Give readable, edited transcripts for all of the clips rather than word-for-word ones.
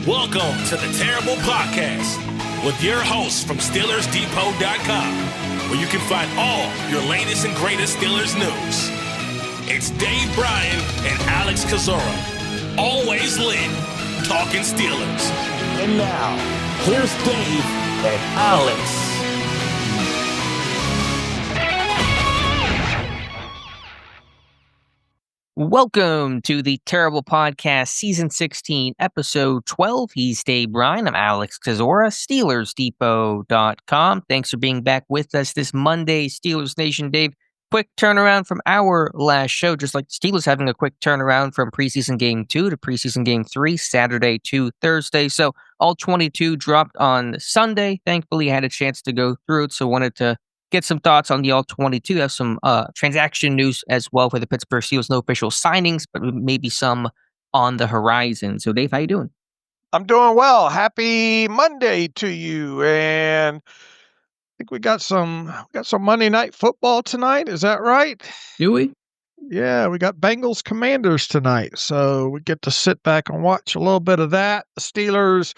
Welcome to the Terrible Podcast with your hosts from SteelersDepot.com, where you can find all your latest and greatest Steelers news. It's Dave Bryan and Alex Kozora, always lit, talking Steelers. And now, here's Dave and Alex. Welcome to the Terrible Podcast, Season 16, Episode 12. He's Dave Bryan. I'm Alex Kozora, SteelersDepot.com. Thanks for being back with us this Monday, Steelers Nation. Dave, quick turnaround from our last show, just like the Steelers having a quick turnaround from preseason game 2 to preseason game 3, Saturday to Thursday. So All-22 dropped on Sunday. Thankfully, I had a chance to go through it, so wanted to get some thoughts on the All-22. Have some transaction news as well for the Pittsburgh Steelers. No official signings, but maybe some on the horizon. So, Dave, how you doing? I'm doing well. Happy Monday to you. And I think we got some Monday Night Football tonight. Is that right? Do we? Yeah, we got Bengals Commanders tonight. So we get to sit back and watch a little bit of that. The Steelers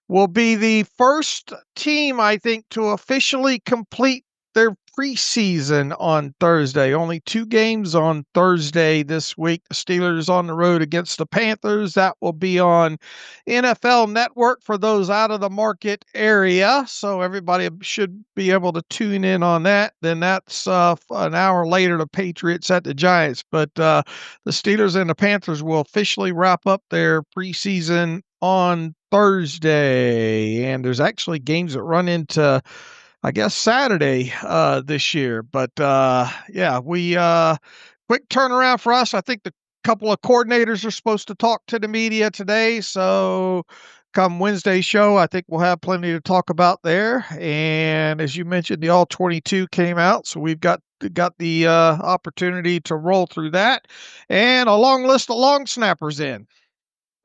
will be the first team, I think, to officially complete their preseason on Thursday. Only 2 games on Thursday this week. The Steelers on the road against the Panthers. That will be on NFL Network for those out of the market area. So everybody should be able to tune in on that. Then that's an hour later, the Patriots at the Giants. But the Steelers and the Panthers will officially wrap up their preseason on Thursday. And there's actually games that run into, I guess, Saturday this year. But yeah, we quick turnaround for us. I think the couple of coordinators are supposed to talk to the media today. So come Wednesday's show, I think we'll have plenty to talk about there. And as you mentioned, the All-22 came out. So we've got the opportunity to roll through that. And a long list of long snappers in.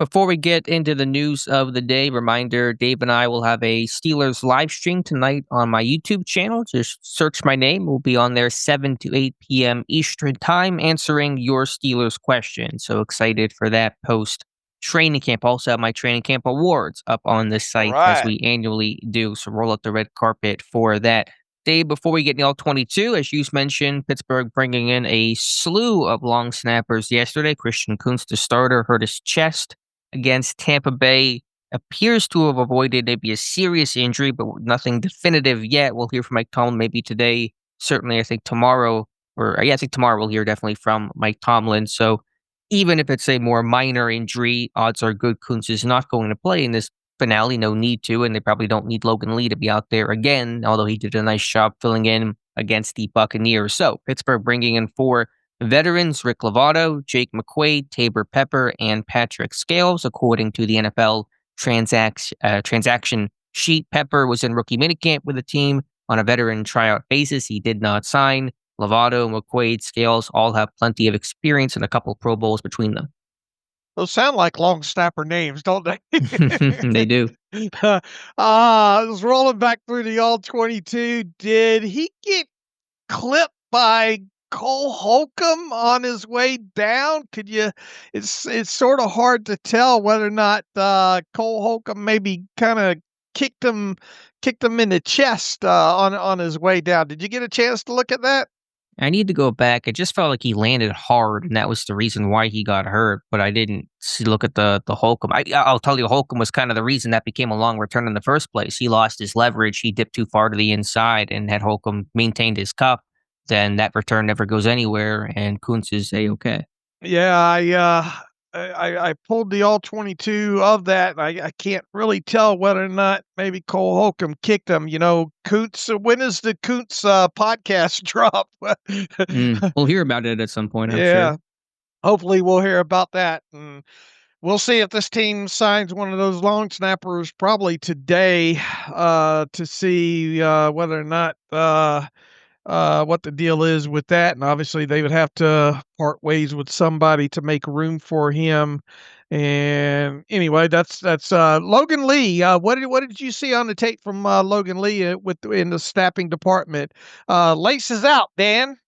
Before we get into the news of the day, reminder, Dave and I will have a Steelers live stream tonight on my YouTube channel. Just search my name. We'll be on there 7 to 8 p.m. Eastern Time answering your Steelers questions. So excited for that post-training camp. Also have my training camp awards up on the site as we annually do. So roll out the red carpet for that. Dave, before we get in the All-22, as you mentioned, Pittsburgh bringing in a slew of long snappers yesterday. Christian Kuntz, the starter, hurt his chest against Tampa Bay, appears to have avoided maybe a serious injury, but nothing definitive yet. We'll hear from Mike Tomlin maybe today. Certainly, I think tomorrow, I think tomorrow we'll hear definitely from Mike Tomlin. So even if it's a more minor injury, odds are good Kuntz is not going to play in this finale. No need to, and they probably don't need Logan Lee to be out there again, although he did a nice job filling in against the Buccaneers. So Pittsburgh bringing in 4 veterans: Rick Lovato, Jake McQuaid, Tabor Pepper, and Patrick Scales, according to the NFL transaction sheet. Pepper was in rookie minicamp with the team on a veteran tryout basis. He did not sign. Lovato, McQuaid, Scales all have plenty of experience and a couple Pro Bowls between them. Those sound like long snapper names, don't they? They do. I was rolling back through the All-22. Did he get clipped by Cole Holcomb on his way down? It's sort of hard to tell whether or not Cole Holcomb maybe kind of kicked him in the chest on his way down. Did you get a chance to look at that? I need to go back. It just felt like he landed hard, and that was the reason why he got hurt. But I didn't look at the Holcomb. I'll tell you, Holcomb was kind of the reason that became a long return in the first place. He lost his leverage. He dipped too far to the inside, and had Holcomb maintained his cup, then that return never goes anywhere, and Kuntz is A-okay. Yeah, I pulled the All-22 of that, and I can't really tell whether or not maybe Cole Holcomb kicked him. You know, Kuntz, when is the Kuntz podcast drop? We'll hear about it at some point, I'm sure. sure. Hopefully we'll hear about that. And we'll see if this team signs one of those long snappers probably today to see whether or not what the deal is with that. And obviously they would have to part ways with somebody to make room for him. And anyway, that's Logan Lee. What did you see on the tape from Logan Lee in the snapping department? Laces out, Dan.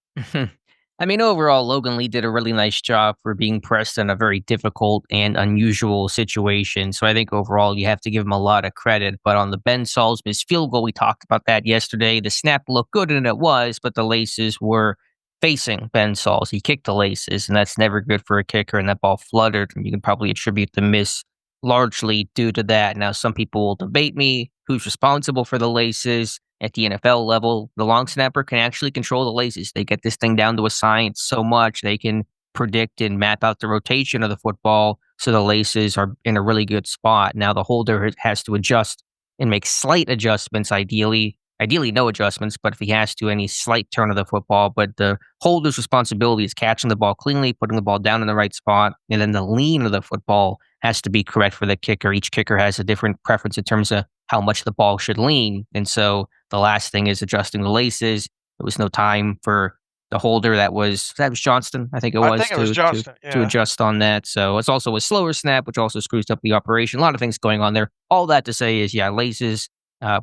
I mean, overall, Logan Lee did a really nice job for being pressed in a very difficult and unusual situation. So I think overall, you have to give him a lot of credit. But on the Ben Salzman's field goal, we talked about that yesterday. The snap looked good, and it was, but the laces were facing Ben Sauls. He kicked the laces, and that's never good for a kicker, and that ball fluttered. And you can probably attribute the miss largely due to that. Now, some people will debate me who's responsible for the laces. At the NFL level, the long snapper can actually control the laces. They get this thing down to a science so much they can predict and map out the rotation of the football so the laces are in a really good spot. Now the holder has to adjust and make slight adjustments, ideally no adjustments, but if he has to, any slight turn of the football. But the holder's responsibility is catching the ball cleanly, putting the ball down in the right spot, and then the lean of the football has to be correct for the kicker. Each kicker has a different preference in terms of how much the ball should lean. And so the last thing is adjusting the laces. There was no time for the holder that was Johnston, I think it was, I think it was Johnston, to yeah. adjust on that. So it's also a slower snap, which also screws up the operation. A lot of things going on there. All that to say is, yeah, laces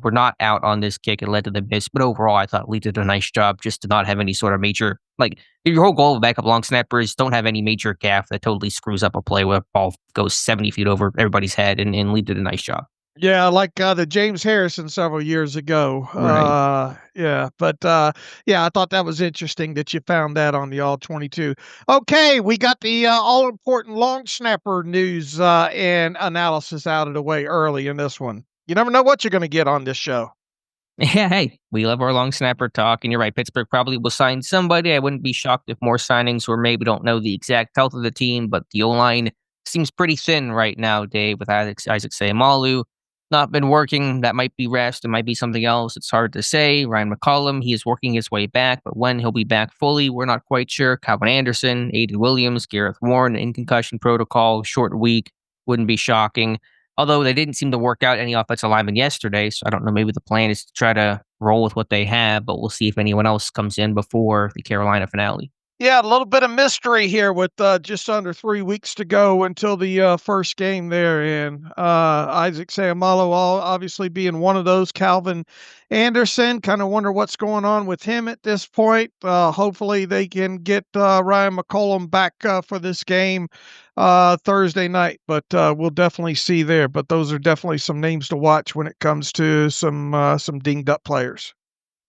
were not out on this kick. It led to the miss. But overall, I thought Lee did a nice job just to not have any sort of major, like, your whole goal of a backup long snapper is don't have any major gaff that totally screws up a play where a ball goes 70 feet over everybody's head. And Lee did a nice job. Yeah, like the James Harrison several years ago. Right. Yeah, but yeah, I thought that was interesting that you found that on the All-22. Okay, we got the all important long snapper news and analysis out of the way early in this one. You never know what you're going to get on this show. Yeah, hey, we love our long snapper talk, and you're right. Pittsburgh probably will sign somebody. I wouldn't be shocked if more signings or maybe don't know the exact health of the team, but the O-line seems pretty thin right now, Dave, with Isaac Seumalo not been working. That might be rest. It might be something else. It's hard to say. Ryan McCollum, he is working his way back, but when he'll be back fully, we're not quite sure. Calvin Anderson, Aiden Williams, Gareth Warren in concussion protocol, short week, wouldn't be shocking. Although they didn't seem to work out any offensive linemen yesterday, so I don't know. Maybe the plan is to try to roll with what they have, but we'll see if anyone else comes in before the Carolina finale. Yeah, a little bit of mystery here with just under 3 weeks to go until the first game there. And Isaac Seumalo obviously being one of those. Calvin Anderson, kind of wonder what's going on with him at this point. Hopefully they can get Ryan McCollum back for this game Thursday night, but we'll definitely see there. But those are definitely some names to watch when it comes to some dinged up players.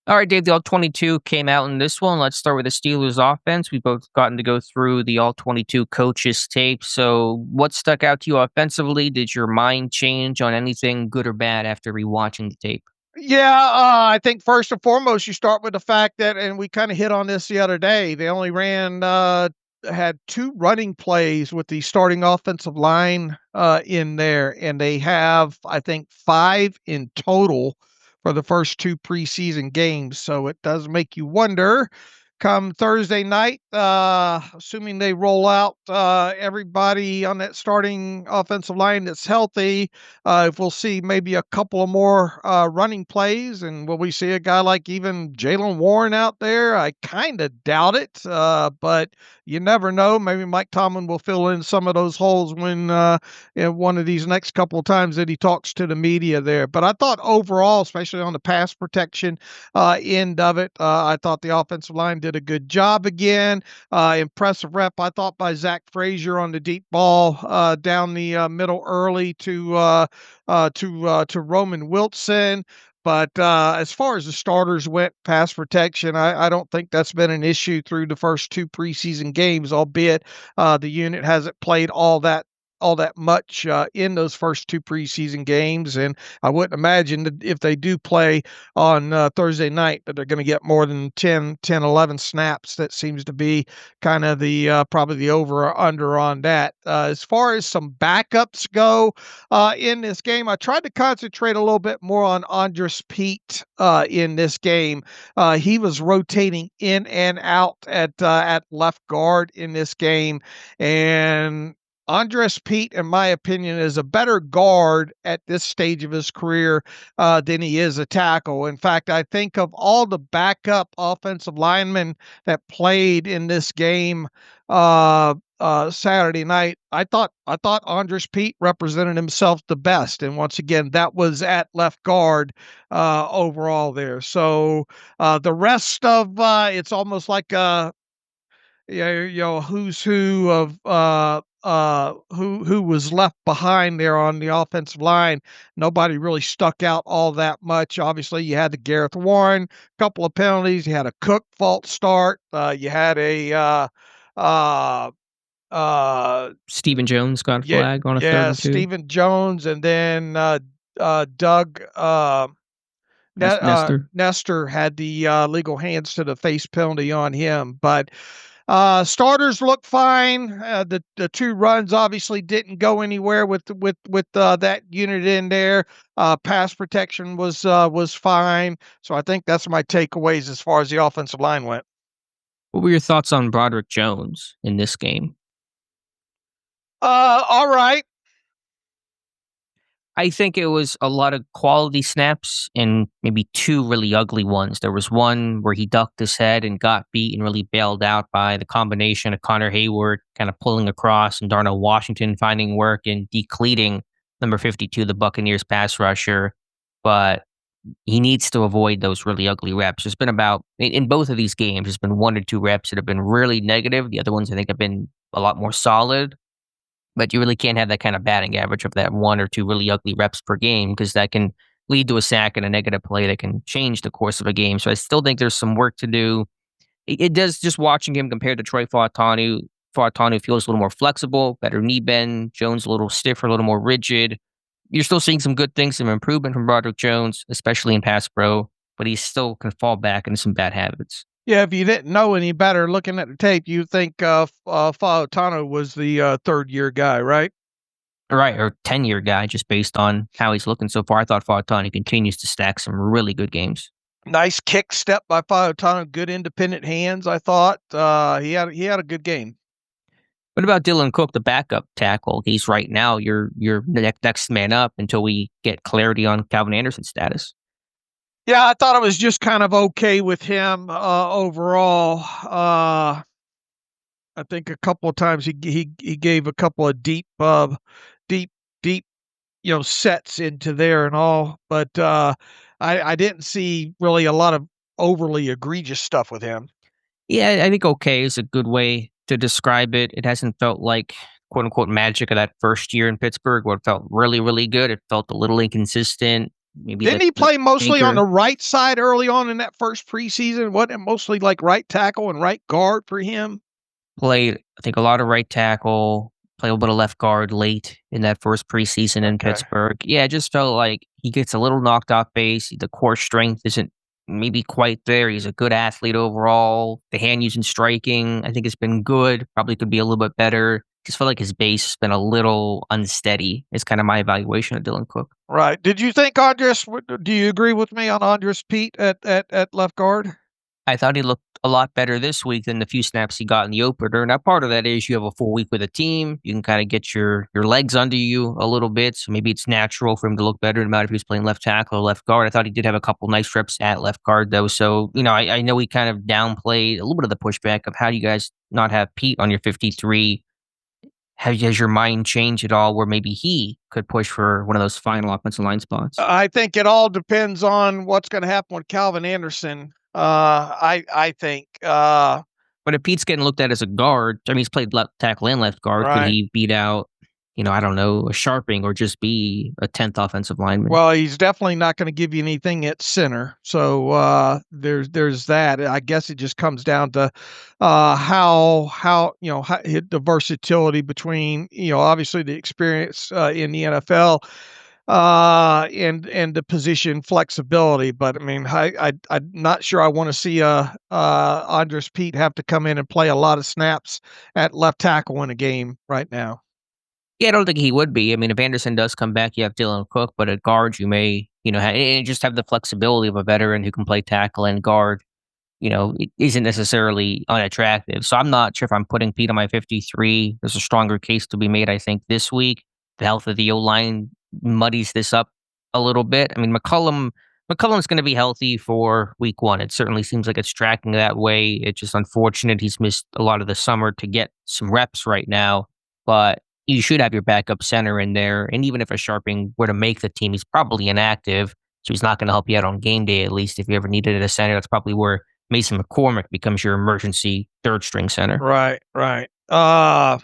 All right, Dave, the All-22 came out in this one. Let's start with the Steelers offense. We've both gotten to go through the All-22 coaches tape. So what stuck out to you offensively? Did your mind change on anything good or bad after rewatching the tape? Yeah, I think first and foremost, you start with the fact that, and we kind of hit on this the other day, they only had 2 running plays with the starting offensive line in there, and they have, I think, 5 in total for the first 2 preseason games. So it does make you wonder, come Thursday night, assuming they roll out everybody on that starting offensive line that's healthy, if we'll see maybe a couple of more running plays, and will we see a guy like even Jaylen Warren out there? I kind of doubt it, but you never know. Maybe Mike Tomlin will fill in some of those holes when in one of these next couple of times that he talks to the media there. But I thought overall, especially on the pass protection end of it, I thought the offensive line did a good job again. Impressive rep, I thought, by Zach Frazier on the deep ball down the middle early to Roman Wilson. But as far as the starters went, pass protection, I don't think that's been an issue through the first 2 preseason games, albeit the unit hasn't played all that much in those first 2 preseason games. And I wouldn't imagine that if they do play on Thursday night that they're going to get more than 10, 11 snaps. That seems to be kind of the probably the over or under on that. As far as some backups go in this game, I tried to concentrate a little bit more on Andres Pete in this game. He was rotating in and out at left guard in this game, and Andres Pete, in my opinion, is a better guard at this stage of his career than he is a tackle. In fact, I think of all the backup offensive linemen that played in this game Saturday night, I thought Andres Pete represented himself the best. And once again, that was at left guard overall there. So the rest of it's almost like who's who of who was left behind there on the offensive line. Nobody really stuck out all that much. Obviously, you had the Gareth Warren couple of penalties. You had a Cook false start. You had a Stephen Jones got a yeah, flag on a 3rd yeah, and 2. Stephen Jones, and then Doug Nestor. Nestor had the legal hands to the face penalty on him. But starters look fine. The 2 runs obviously didn't go anywhere with that unit in there. Pass protection was fine. So I think that's my takeaways as far as the offensive line went. What were your thoughts on Broderick Jones in this game? All right. I think it was a lot of quality snaps and maybe 2 really ugly ones. There was one where he ducked his head and got beat and really bailed out by the combination of Connor Hayward kind of pulling across and Darnell Washington finding work and decleating number 52, the Buccaneers pass rusher. But he needs to avoid those really ugly reps. There's been in both of these games, there's been 1 or 2 reps that have been really negative. The other ones I think have been a lot more solid. But you really can't have that kind of batting average of that 1 or 2 really ugly reps per game, because that can lead to a sack and a negative play that can change the course of a game. So I still think there's some work to do. It does, just watching him compared to Troy Fautanu. Fautanu feels a little more flexible, better knee bend. Jones a little stiffer, a little more rigid. You're still seeing some good things, some improvement from Broderick Jones, especially in pass pro, but he still can fall back into some bad habits. Yeah, if you didn't know any better looking at the tape, you'd think Fautanu was the 3rd-year guy, right? Right, or 10-year guy, just based on how he's looking so far. I thought Fautanu continues to stack some really good games. Nice kick step by Fautanu, good independent hands, I thought. He had a good game. What about Dylan Cook, the backup tackle? He's right now your next man up until we get clarity on Calvin Anderson's status. Yeah, I thought it was just kind of okay with him overall. I think a couple of times he gave a couple of deep sets into there and all, but I didn't see really a lot of overly egregious stuff with him. Yeah, I think okay is a good way to describe it. It hasn't felt like quote unquote magic of that first year in Pittsburgh, where it felt really, really good. It felt a little inconsistent. Maybe Didn't he play mostly on anchor. the right side early on in that first preseason? Wasn't it mostly like right tackle and right guard for him? Played, I think, a lot of right tackle, played a little bit of left guard late in that first preseason in Pittsburgh. Yeah, it just felt like he gets a little knocked off base. The core strength isn't maybe quite there. He's a good athlete overall. The hand use and striking, I think, has been good. Probably could be a little bit better. Just felt like his base has been a little unsteady. Is kind of my evaluation of Dylan Cook. Right. Did you think Andres? Do you agree with me on Andres Pete at left guard? I thought he looked a lot better this week than the few snaps he got in the opener. Now, part of that is you have a full week with a team. You can kind of get your legs under you a little bit. So maybe it's natural for him to look better, no matter if he was playing left tackle or left guard. I thought he did have a couple nice reps at left guard, though. So, I know he kind of downplayed a little bit of the pushback of how do you guys not have Pete on your 53. Has your mind changed at all where maybe he could push for one of those final offensive line spots? I think it all depends on what's going to happen with Calvin Anderson. I think. But if Pete's getting looked at as a guard, I mean, he's played left tackle and left guard. Right. Could he beat out, I don't know, a Sharping or just be a 10th offensive lineman? Well, he's definitely not going to give you anything at center. So there's that. I guess it just comes down to how the versatility between obviously the experience in the NFL and the position flexibility. But I mean, I'm not sure I want to see Andres Pete have to come in and play a lot of snaps at left tackle in a game right now. Yeah, I don't think he would be. I mean, if Anderson does come back, you have Dylan Cook, but at guard, you may, and just have the flexibility of a veteran who can play tackle and guard. It isn't necessarily unattractive. So I'm not sure if I'm putting Pete on my 53. There's a stronger case to be made, I think, this week. The health of the O-line muddies this up a little bit. I mean, McCullum's going to be healthy for week 1. It certainly seems like it's tracking that way. It's just unfortunate he's missed a lot of the summer to get some reps right now. But you should have your backup center in there. And even if a Sharping were to make the team, he's probably inactive. So he's not going to help you out on game day, at least. If you ever needed a center, that's probably where Mason McCormick becomes your emergency third string center. Right. I'd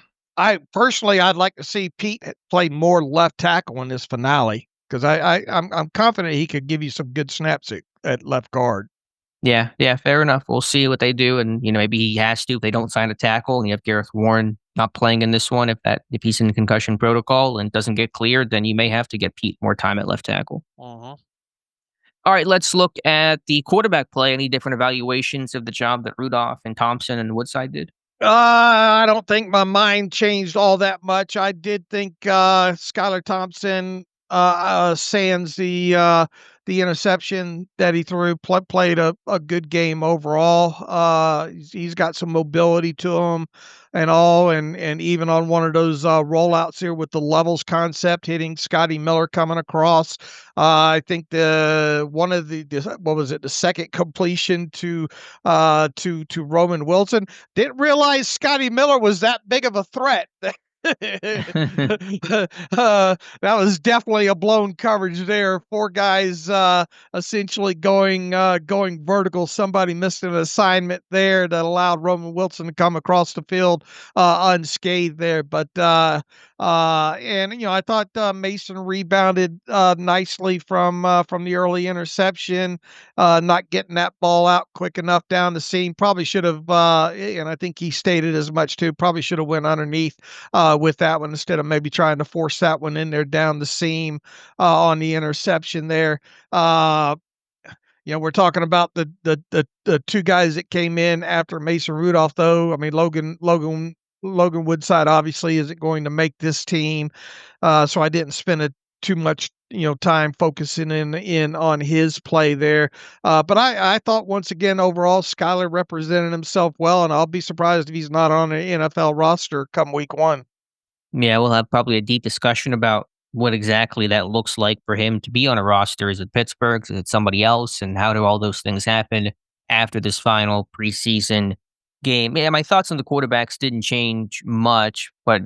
like to see Pete play more left tackle in this finale because I'm confident he could give you some good snaps at left guard. Yeah, fair enough. We'll see what they do, and maybe he has to if they don't sign a tackle, and you have Gareth Warren not playing in this one. If he's in concussion protocol and doesn't get cleared, then you may have to get Pete more time at left tackle. Uh-huh. All right, let's look at the quarterback play. Any different evaluations of the job that Rudolph and Thompson and Woodside did? I don't think my mind changed all that much. I did think Skylar Thompson, sans the interception that he threw, played a good game overall. He's got some mobility to him and all, and even on one of those rollouts here with the levels concept, hitting Scotty Miller coming across. I think one of the what was it, the second completion to Roman Wilson. Didn't realize Scotty Miller was that big of a threat. That was definitely a blown coverage there. Four guys essentially going vertical. Somebody missed an assignment there that allowed Roman Wilson to come across the field unscathed there. But and I thought Mason rebounded nicely from the early interception, not getting that ball out quick enough down the seam. Probably should have, and I think he stated as much too. Probably should have went underneath with that one instead of maybe trying to force that one in there down the seam on the interception there. We're talking about the two guys that came in after Mason Rudolph, though. I mean, Logan Woodside obviously isn't going to make this team, so I didn't spend too much time focusing in on his play there. But I thought once again overall Skylar represented himself well, and I'll be surprised if he's not on an NFL roster come week 1. Yeah, we'll have probably a deep discussion about what exactly that looks like for him to be on a roster. Is it Pittsburgh? Is it somebody else? And how do all those things happen after this final preseason game? Yeah, my thoughts on the quarterbacks didn't change much, but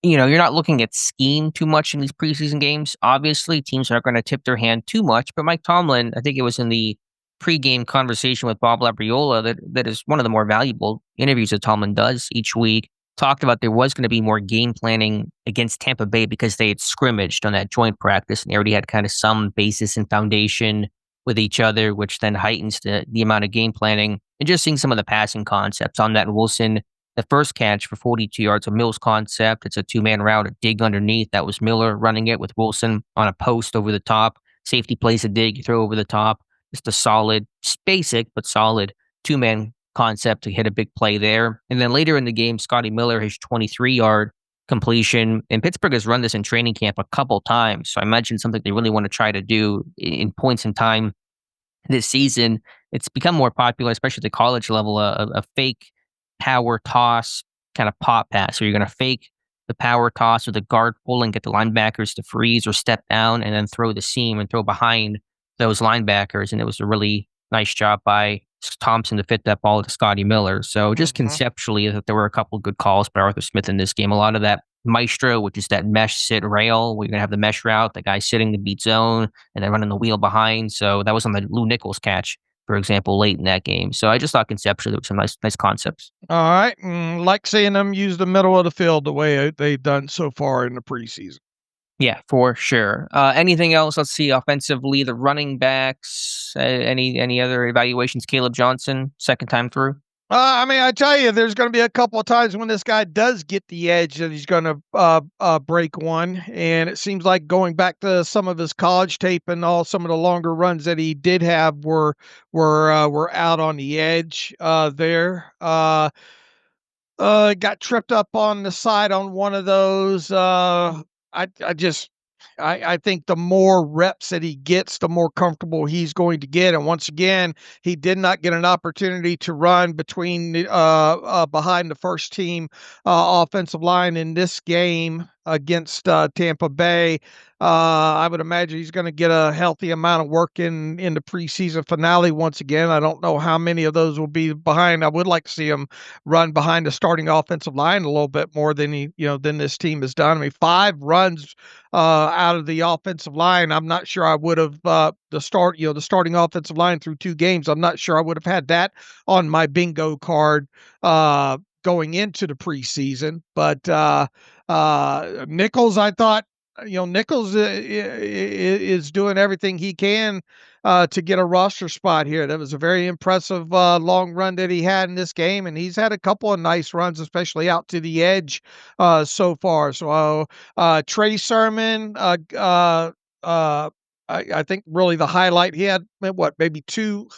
you're not looking at scheme too much in these preseason games. Obviously, teams aren't going to tip their hand too much, but Mike Tomlin, I think it was in the pregame conversation with Bob Labriola that is one of the more valuable interviews that Tomlin does each week, talked about there was going to be more game planning against Tampa Bay because they had scrimmaged on that joint practice and they already had kind of some basis and foundation with each other, which then heightens the amount of game planning. And just seeing some of the passing concepts on that Wilson, the first catch for 42 yards, a Mills concept. It's a two-man route, a dig underneath. That was Miller running it with Wilson on a post over the top. Safety plays a dig, you throw over the top. Just a solid, basic, but solid two-man concept to hit a big play there. And then later in the game, Scotty Miller, his 23-yard completion. And Pittsburgh has run this in training camp a couple times. So I imagine something they really want to try to do in points in time this season. It's become more popular, especially at the college level, a fake power toss kind of pop pass. So you're going to fake the power toss with the guard pull and get the linebackers to freeze or step down and then throw the seam and throw behind those linebackers. And it was a really nice job by Thompson to fit that ball to Scotty Miller. So just conceptually, that there were a couple of good calls by Arthur Smith in this game. A lot of that maestro, which is that mesh sit rail, where you're going to have the mesh route, the guy sitting the beat zone, and then running the wheel behind. So that was on the Lou Nichols catch, for example, late in that game. So I just thought conceptually there were some nice concepts. All right. Like seeing them use the middle of the field the way they've done so far in the preseason. Yeah, for sure. Anything else? Let's see. Offensively, the running backs. Any other evaluations? Caleb Johnson, second time through. I tell you, there's going to be a couple of times when this guy does get the edge that he's going to break one, and it seems like going back to some of his college tape and some of the longer runs that he did have were out on the edge there. Got tripped up on the side on one of those. I think the more reps that he gets, the more comfortable he's going to get. And once again, he did not get an opportunity to run between behind the first team offensive line in this game. against Tampa Bay. I would imagine he's going to get a healthy amount of work in the preseason finale once again. I don't know how many of those will be behind. I would like to see him run behind the starting offensive line a little bit more than than this team has done. I mean, 5 runs out of the offensive line. I'm not sure I would have the starting offensive line through 2 games. I'm not sure I would have had that on my bingo card going into the preseason. But Nichols, I thought, Nichols is doing everything he can to get a roster spot here. That was a very impressive long run that he had in this game, and he's had a couple of nice runs, especially out to the edge so far. So Trey Sermon, I think really the highlight, he had maybe two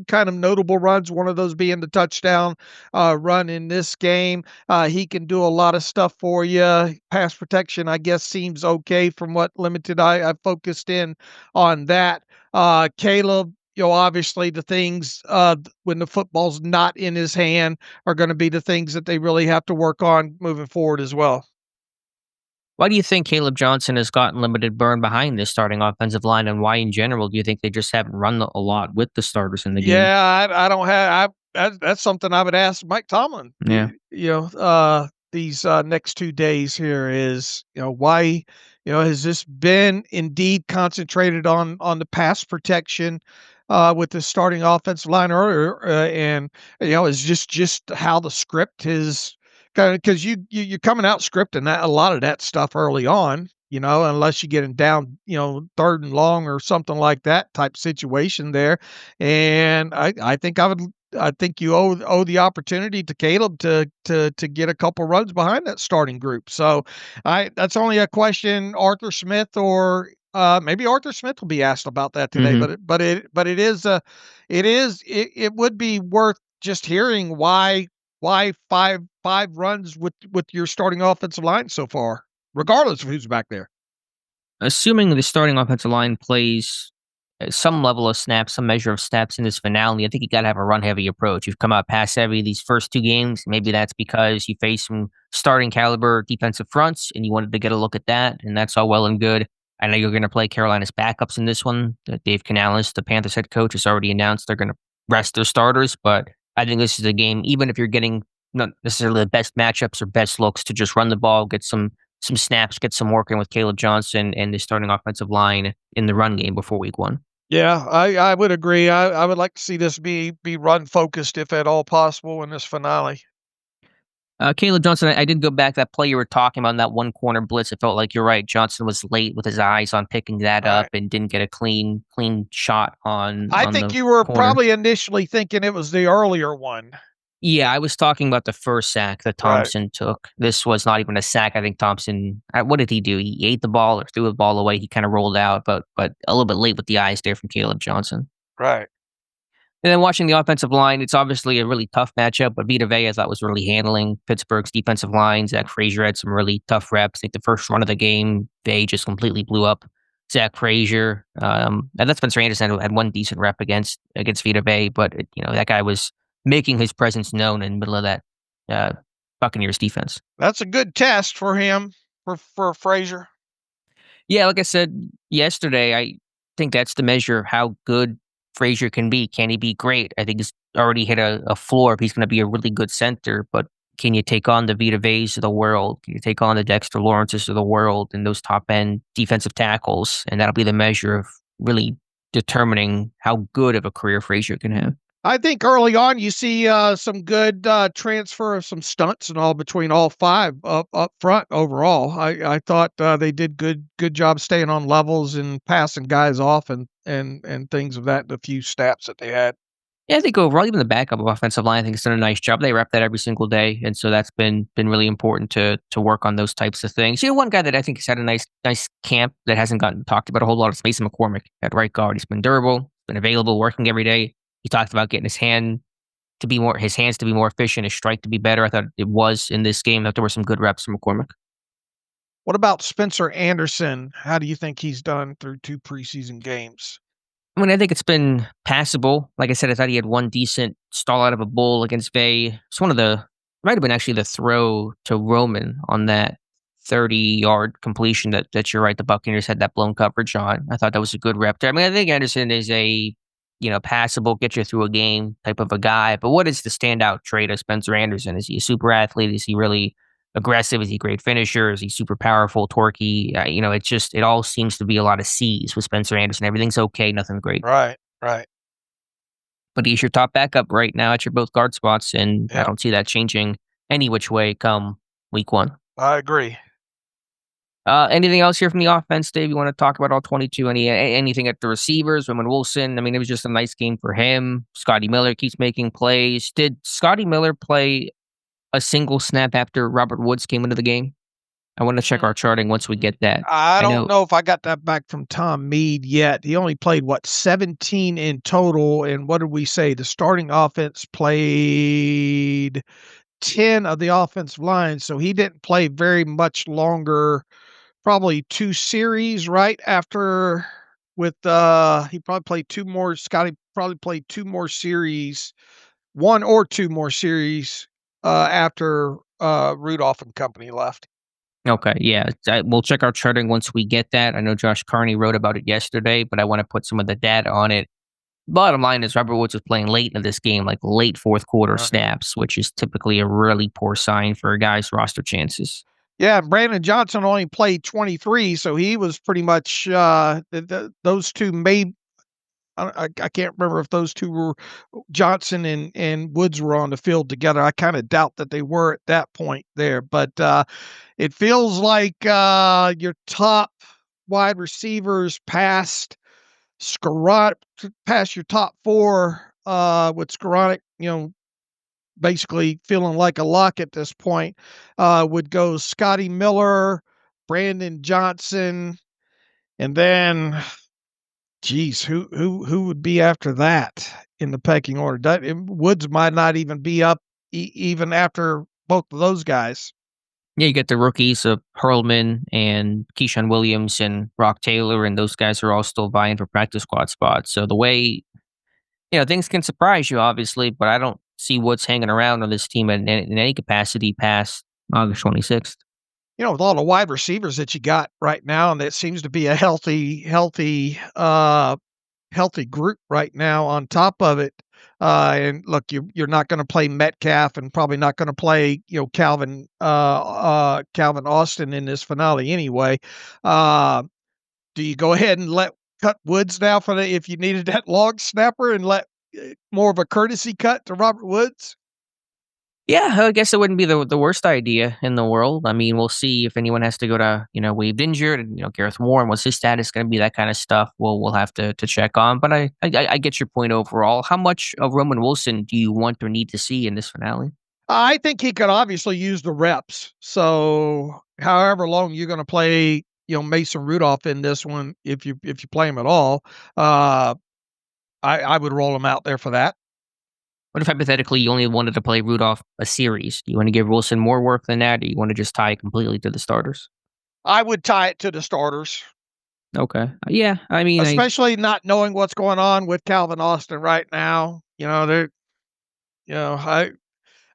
kind of notable runs, one of those being the touchdown run in this game. He can do a lot of stuff for you. Pass protection, I guess, seems okay from what limited I focused in on that. Caleb, obviously the things when the football's not in his hand are going to be the things that they really have to work on moving forward as well. Why do you think Caleb Johnson has gotten limited burn behind this starting offensive line, and why in general do you think they just haven't run a lot with the starters in the game? Yeah, I don't have. That's something I would ask Mike Tomlin. Yeah. These next 2 days here is why has this been indeed concentrated on the pass protection with the starting offensive line earlier, and is just how the script is. Because you're coming out scripting that a lot of that stuff early on, unless you get him down, 3rd and long or something like that type situation there. And I think you owe the opportunity to Caleb to get a couple runs behind that starting group. So that's only a question Arthur Smith or maybe Arthur Smith will be asked about that today. Mm-hmm. It would be worth just hearing why five runs with your starting offensive line so far, regardless of who's back there. Assuming the starting offensive line plays some level of snaps, some measure of snaps in this finale, I think you got to have a run-heavy approach. You've come out pass-heavy these first 2 games. Maybe that's because you face some starting caliber defensive fronts, and you wanted to get a look at that, and that's all well and good. I know you're going to play Carolina's backups in this one. Dave Canales, the Panthers head coach, has already announced they're going to rest their starters, but I think this is a game, even if you're getting not necessarily the best matchups or best looks, to just run the ball, get some snaps, get some work in with Caleb Johnson and the starting offensive line in the run game before week 1. Yeah, I would agree. I would like to see this be run focused if at all possible in this finale. Caleb Johnson, I did go back that play you were talking about in that 1 corner blitz. It felt like you're right. Johnson was late with his eyes on picking that up and didn't get a clean shot on. I think you were corner. Probably initially thinking it was the earlier one. Yeah, I was talking about the first sack that Thompson took. This was not even a sack. I think Thompson, what did he do? He ate the ball or threw the ball away. He kind of rolled out, but a little bit late with the eyes there from Caleb Johnson. Right. And then watching the offensive line, it's obviously a really tough matchup, but Vita Vea, I thought, was really handling Pittsburgh's defensive line. Zach Frazier had some really tough reps. I think the first run of the game, Vea just completely blew up Zach Frazier. And that's Spencer Anderson had 1 decent rep against Vita Vea, but that guy was making his presence known in the middle of that Buccaneers defense. That's a good test for him, for Frazier. Yeah, like I said yesterday, I think that's the measure of how good Frazier can be. Can he be great? I think he's already hit a floor if he's going to be a really good center, but can you take on the Vita Veas of the world? Can you take on the Dexter Lawrences of the world and those top-end defensive tackles? And that'll be the measure of really determining how good of a career Frazier can have. I think early on you see some good transfer of some stunts and all between all 5 up front overall. I thought they did good job staying on levels and passing guys off and things of that, the few snaps that they had. Yeah, I think overall, even the backup offensive line, I think has done a nice job. They rep that every single day, and so that's been really important to work on those types of things. One guy that I think has had a nice camp that hasn't gotten talked about a whole lot is Mason McCormick at right guard. He's been durable, been available, working every day. He talked about getting his hands to be more efficient, his strike to be better. I thought it was in this game. I thought there were some good reps from McCormick. What about Spencer Anderson? How do you think he's done through 2 preseason games? I mean, I think it's been passable. Like I said, I thought he had 1 decent stall out of a bull against Vea. It's might have been actually the throw to Roman on that 30-yard completion that you're right, the Buccaneers had that blown coverage on. I thought that was a good rep there. I mean, I think Anderson is a, passable, get you through a game type of a guy. But what is the standout trait of Spencer Anderson? Is he a super athlete? Is he really aggressive? Is he a great finisher? Is he super powerful, torquey? It all seems to be a lot of C's with Spencer Anderson. Everything's okay, nothing great. Right. But he's your top backup right now at your both guard spots, and I Yeah, don't see that changing any which way come week one. I agree. Anything else here from the offense, Dave? You want to talk about all 22? Anything at the receivers? Roman Wilson. I mean, it was just a nice game for him. Scotty Miller keeps making plays. Did Scotty Miller play a single snap after Robert Woods came into the game? I want to check our charting once we get that. I don't know if I got that back from Tom Mead yet. He only played 17 in total, and what did we say? The starting offense played 10 of the offensive line, so he didn't play very much longer. Probably 2 series right after with he probably played 2 more. Scotty probably played 2 more series, 1 or 2 more series after Rudolph and company left. Okay, yeah. We'll check our charting once we get that. I know Josh Carney wrote about it yesterday, but I want to put some of the data on it. Bottom line is Robert Woods was playing late in this game, like late fourth quarter snaps, which is typically a really poor sign for a guy's roster chances. Yeah, Brandon Johnson only played 23, so he was pretty much those two may I can't remember if those two were Johnson and Woods were on the field together. I kind of doubt that they were at that point there, but it feels like your top wide receivers past your top 4 with Skoranek, basically feeling like a lock at this point, would go Scotty Miller, Brandon Johnson, and then, geez, who would be after that in the pecking order? Woods might not even be up even after both of those guys. Yeah, you get the rookies of Perlman and Keyshawn Williams and Brock Taylor, and those guys are all still vying for practice squad spots. So the way, things can surprise you, obviously, but I don't see Woods hanging around on this team in any capacity past August 26th. With all the wide receivers that you got right now, and that seems to be a healthy group right now on top of it. And look, you're not going to play Metcalf and probably not going to play, Calvin Austin in this finale anyway. Do you go ahead and cut Woods now if you needed that long snapper and let more of a courtesy cut to Robert Woods? Yeah, I guess it wouldn't be the worst idea in the world. I mean, we'll see if anyone has to go to, waived injured, and Gareth Warren, what's his status going to be, that kind of stuff. We'll have to check on. But I get your point overall. How much of Roman Wilson do you want or need to see in this finale? I think he could obviously use the reps. So however long you're going to play, Mason Rudolph in this one, if you play him at all, I would roll him out there for that. What if hypothetically you only wanted to play Rudolph a series? Do you want to give Wilson more work than that, or do you want to just tie it completely to the starters? I would tie it to the starters. Okay. Yeah, I mean, especially not knowing what's going on with Calvin Austin right now. I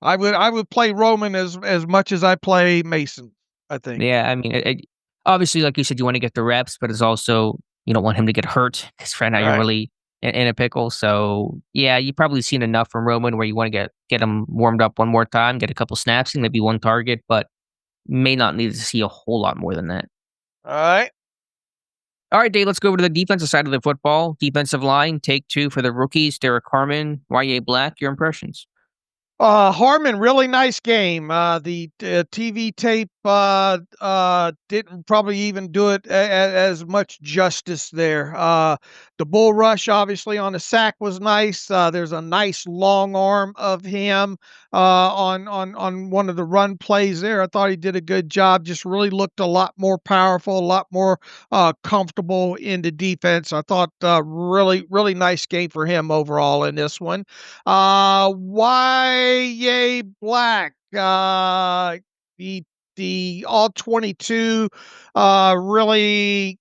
would play Roman as much as I play Mason, I think. Yeah, I mean, obviously, like you said, you want to get the reps, but it's also, you don't want him to get hurt because right now you're really in a pickle. So yeah, you've probably seen enough from Roman where you want to get him warmed up one more time, get a couple snaps and maybe one target, but may not need to see a whole lot more than that. All right, Dave, let's go over to the defensive side of the football. Defensive line, take 2 for the rookies. Derek Harmon, Y.A. Black, your impressions? Harmon, really nice game. The TV tape didn't probably even do it as much justice there. The bull rush, obviously, on the sack was nice. There's a nice long arm of him on one of the run plays there. I thought he did a good job. Just really looked a lot more powerful, a lot more comfortable in the defense. I thought really, really nice game for him overall in this one. Yay Black, the All-22, really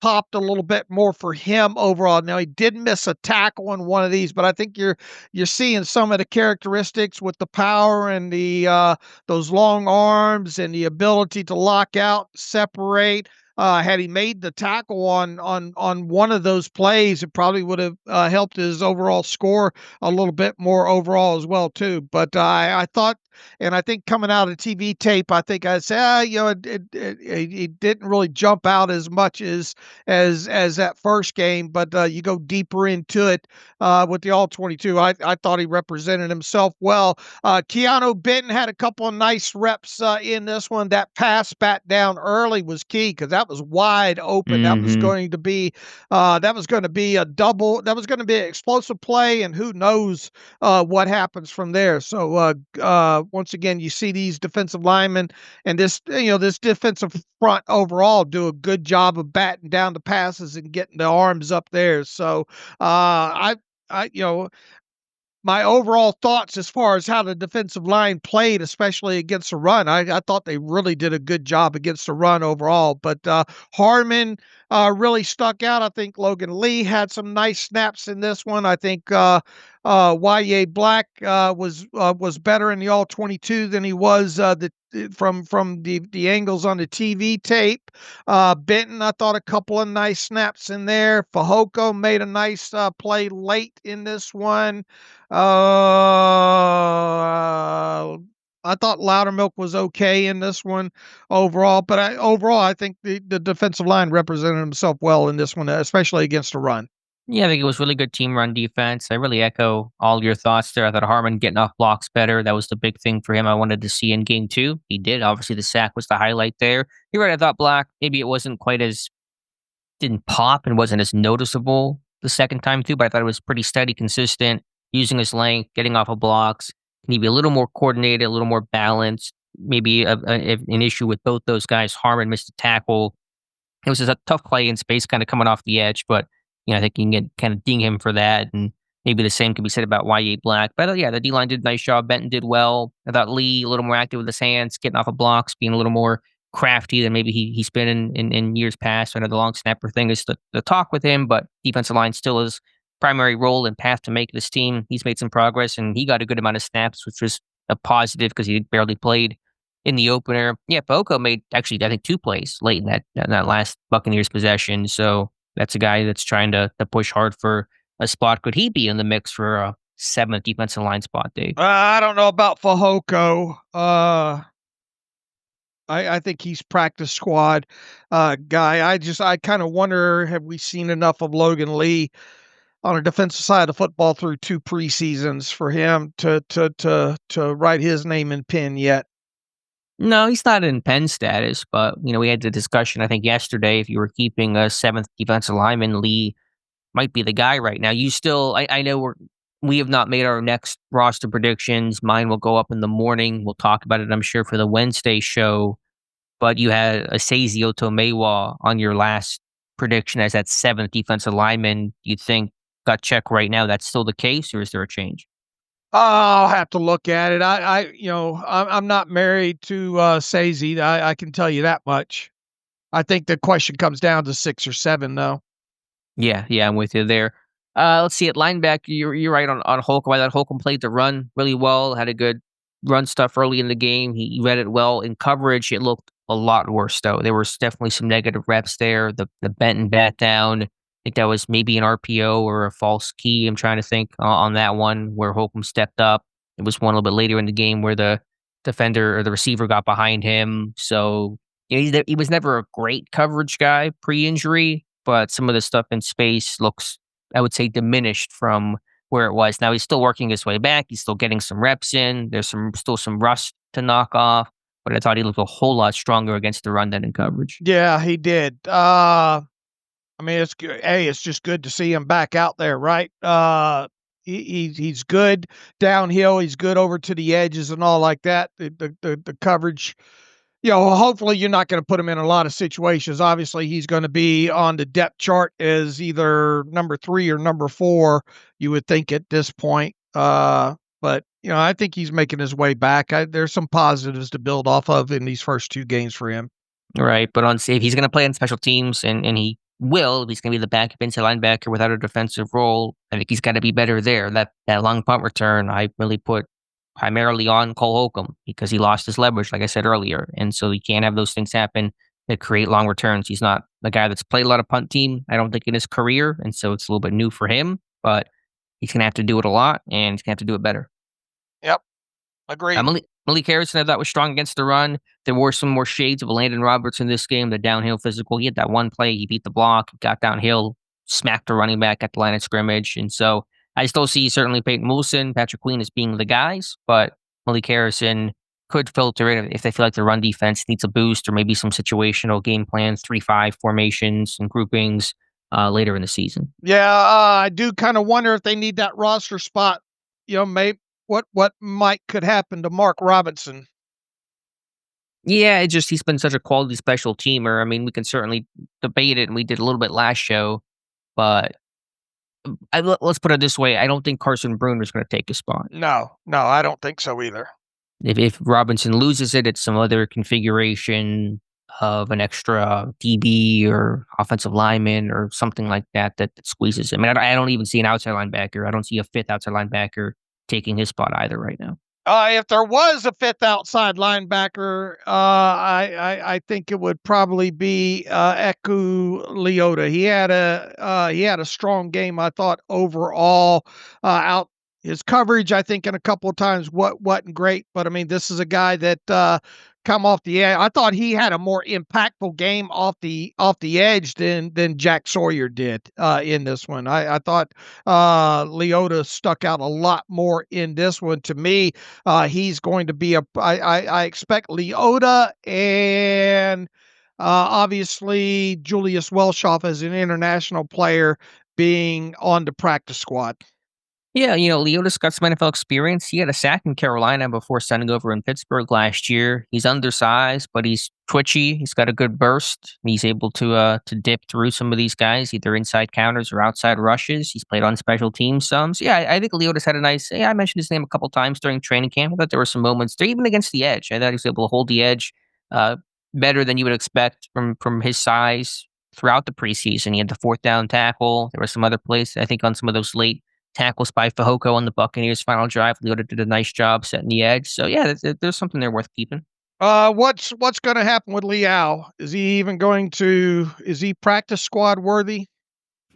popped a little bit more for him overall. Now, he did miss a tackle on one of these, but I think you're seeing some of the characteristics with the power and the those long arms and the ability to lock out, separate. Had he made the tackle on one of those plays, it probably would have helped his overall score a little bit more overall as well too. But I thought, and I think coming out of TV tape, I think I said, it didn't really jump out as much as that first game. But you go deeper into it with the All-22, I thought he represented himself well. Keanu Benton had a couple of nice reps in this one. That pass back down early was key because that was wide open. That was going to be a double. That was going to be an explosive play, and who knows what happens from there. So once again, you see these defensive linemen and this defensive front overall do a good job of batting down the passes and getting the arms up there. So my overall thoughts as far as how the defensive line played, especially against the run, I thought they really did a good job against the run overall. But Harmon really stuck out. I think Logan Lee had some nice snaps in this one. I think Y.A. Black was better in the All-22 than he was from the angles on the TV tape. Benton, I thought a couple of nice snaps in there. Fehoko made a nice play late in this one. I thought Loudermilk was okay in this one overall, but I think the defensive line represented himself well in this one, especially against the run. Yeah, I think it was really good team run defense. I really echo all your thoughts there. I thought Harmon getting off blocks better. That was the big thing for him I wanted to see in game 2. He did. Obviously, the sack was the highlight there. You're right. I thought Black, maybe it wasn't quite as, didn't pop and wasn't as noticeable the second time too, but I thought it was pretty steady, consistent, using his length, getting off of blocks, maybe a little more coordinated, a little more balanced. Maybe an issue with both those guys. Harmon missed a tackle. It was just a tough play in space, kind of coming off the edge, but I think you can get kind of ding him for that, and maybe the same could be said about Y.A. Black. But yeah, the D-line did a nice job. Benton did well. I thought Lee, a little more active with his hands, getting off of blocks, being a little more crafty than maybe he's been in years past. I know the long snapper thing is the talk with him, but defensive line still his primary role and path to make this team. He's made some progress, and he got a good amount of snaps, which was a positive because he barely played in the opener. Yeah, Fehoko made actually, I think, 2 plays late in that last Buccaneers possession. So that's a guy that's trying to push hard for a spot. Could he be in the mix for a 7th defensive line spot, Dave? I don't know about Fehoko. I think he's practice squad guy. I kind of wonder, have we seen enough of Logan Lee on a defensive side of football through 2 preseasons for him to write his name in pen yet? No, he's not in pen status, but we had the discussion, I think, yesterday. If you were keeping a 7th defensive lineman, Lee might be the guy right now. You still, I know we have not made our next roster predictions. Mine will go up in the morning. We'll talk about it, I'm sure, for the Wednesday show. But you had Asezi Otomewa on your last prediction as that 7th defensive lineman. You think, gut check right now, that's still the case, or is there a change? I'll have to look at it. I'm not married to Sazy. I can tell you that much. I think the question comes down to 6 or 7, though. Yeah, I'm with you there. Let's see, at linebacker, you're right on Holcomb. I thought Holcomb played the run really well, had a good run stuff early in the game. He read it well. In coverage, it looked a lot worse, though. There was definitely some negative reps there. The Benton bat down, I think that was maybe an RPO or a false key. I'm trying to think on that one where Holcomb stepped up. It was one a little bit later in the game where the defender or the receiver got behind him. So he was never a great coverage guy pre-injury, but some of the stuff in space looks, I would say, diminished from where it was. Now he's still working his way back. He's still getting some reps in. There's still some rust to knock off, but I thought he looked a whole lot stronger against the run than in coverage. Yeah, he did. It's good. Hey, it's just good to see him back out there, right? He's good downhill. He's good over to the edges and all like that. The coverage, hopefully you're not going to put him in a lot of situations. Obviously, he's going to be on the depth chart as either number 3 or number 4, you would think at this point. But I think he's making his way back. There's some positives to build off of in these first 2 games for him. Right, but if he's going to play on special teams and he will. He's going to be the backup inside linebacker without a defensive role. I think he's got to be better there. That long punt return, I really put primarily on Cole Holcomb because he lost his leverage, like I said earlier. And so you can't have those things happen that create long returns. He's not the guy that's played a lot of punt team, I don't think, in his career. And so it's a little bit new for him, but he's going to have to do it a lot, and he's going to have to do it better. Yep. Agreed. Malik Harrison, I thought, was strong against the run. There were some more shades of Landon Roberts in this game, the downhill physical. He had that one play. He beat the block, got downhill, smacked the running back at the line of scrimmage. And so I still see certainly Peyton Wilson, Patrick Queen as being the guys, but Malik Harrison could filter in if they feel like the run defense needs a boost or maybe some situational game plans, 3-5 formations and groupings later in the season. Yeah, I do kind of wonder if they need that roster spot. Maybe what could happen to Mark Robinson. Yeah, he's been such a quality special teamer. I mean, we can certainly debate it, and we did a little bit last show, but let's put it this way. I don't think Carson Bruner is going to take his spot. No, I don't think so either. If Robinson loses it, it's some other configuration of an extra DB or offensive lineman or something like that squeezes him. I mean, I don't even see an outside linebacker. I don't see a fifth outside linebacker taking his spot either right now. If there was a fifth outside linebacker, I think it would probably be Eku Leota. He had a strong game, I thought, overall. Out his coverage, I think, in a couple of times wasn't great, but I mean, this is a guy that come off the edge. I thought he had a more impactful game off the edge than Jack Sawyer did in this one. I thought Leota stuck out a lot more in this one. To me, he's going to be I expect Leota and obviously Julius Welshoff as an international player being on the practice squad. Yeah, Leota's got some NFL experience. He had a sack in Carolina before starting over in Pittsburgh last year. He's undersized, but he's twitchy. He's got a good burst. He's able to dip through some of these guys, either inside counters or outside rushes. He's played on special teams some. So yeah, I think Leota's had a nice. Yeah, I mentioned his name a couple times during training camp. I thought there were some moments there, even against the edge. I thought he was able to hold the edge better than you would expect from his size throughout the preseason. He had the fourth down tackle. There were some other plays, I think, on some of those late tackles by Fehoko on the Buccaneers' final drive. Leota did a nice job setting the edge. So yeah, there's something there worth keeping. What's going to happen with Liao? Is he practice squad worthy?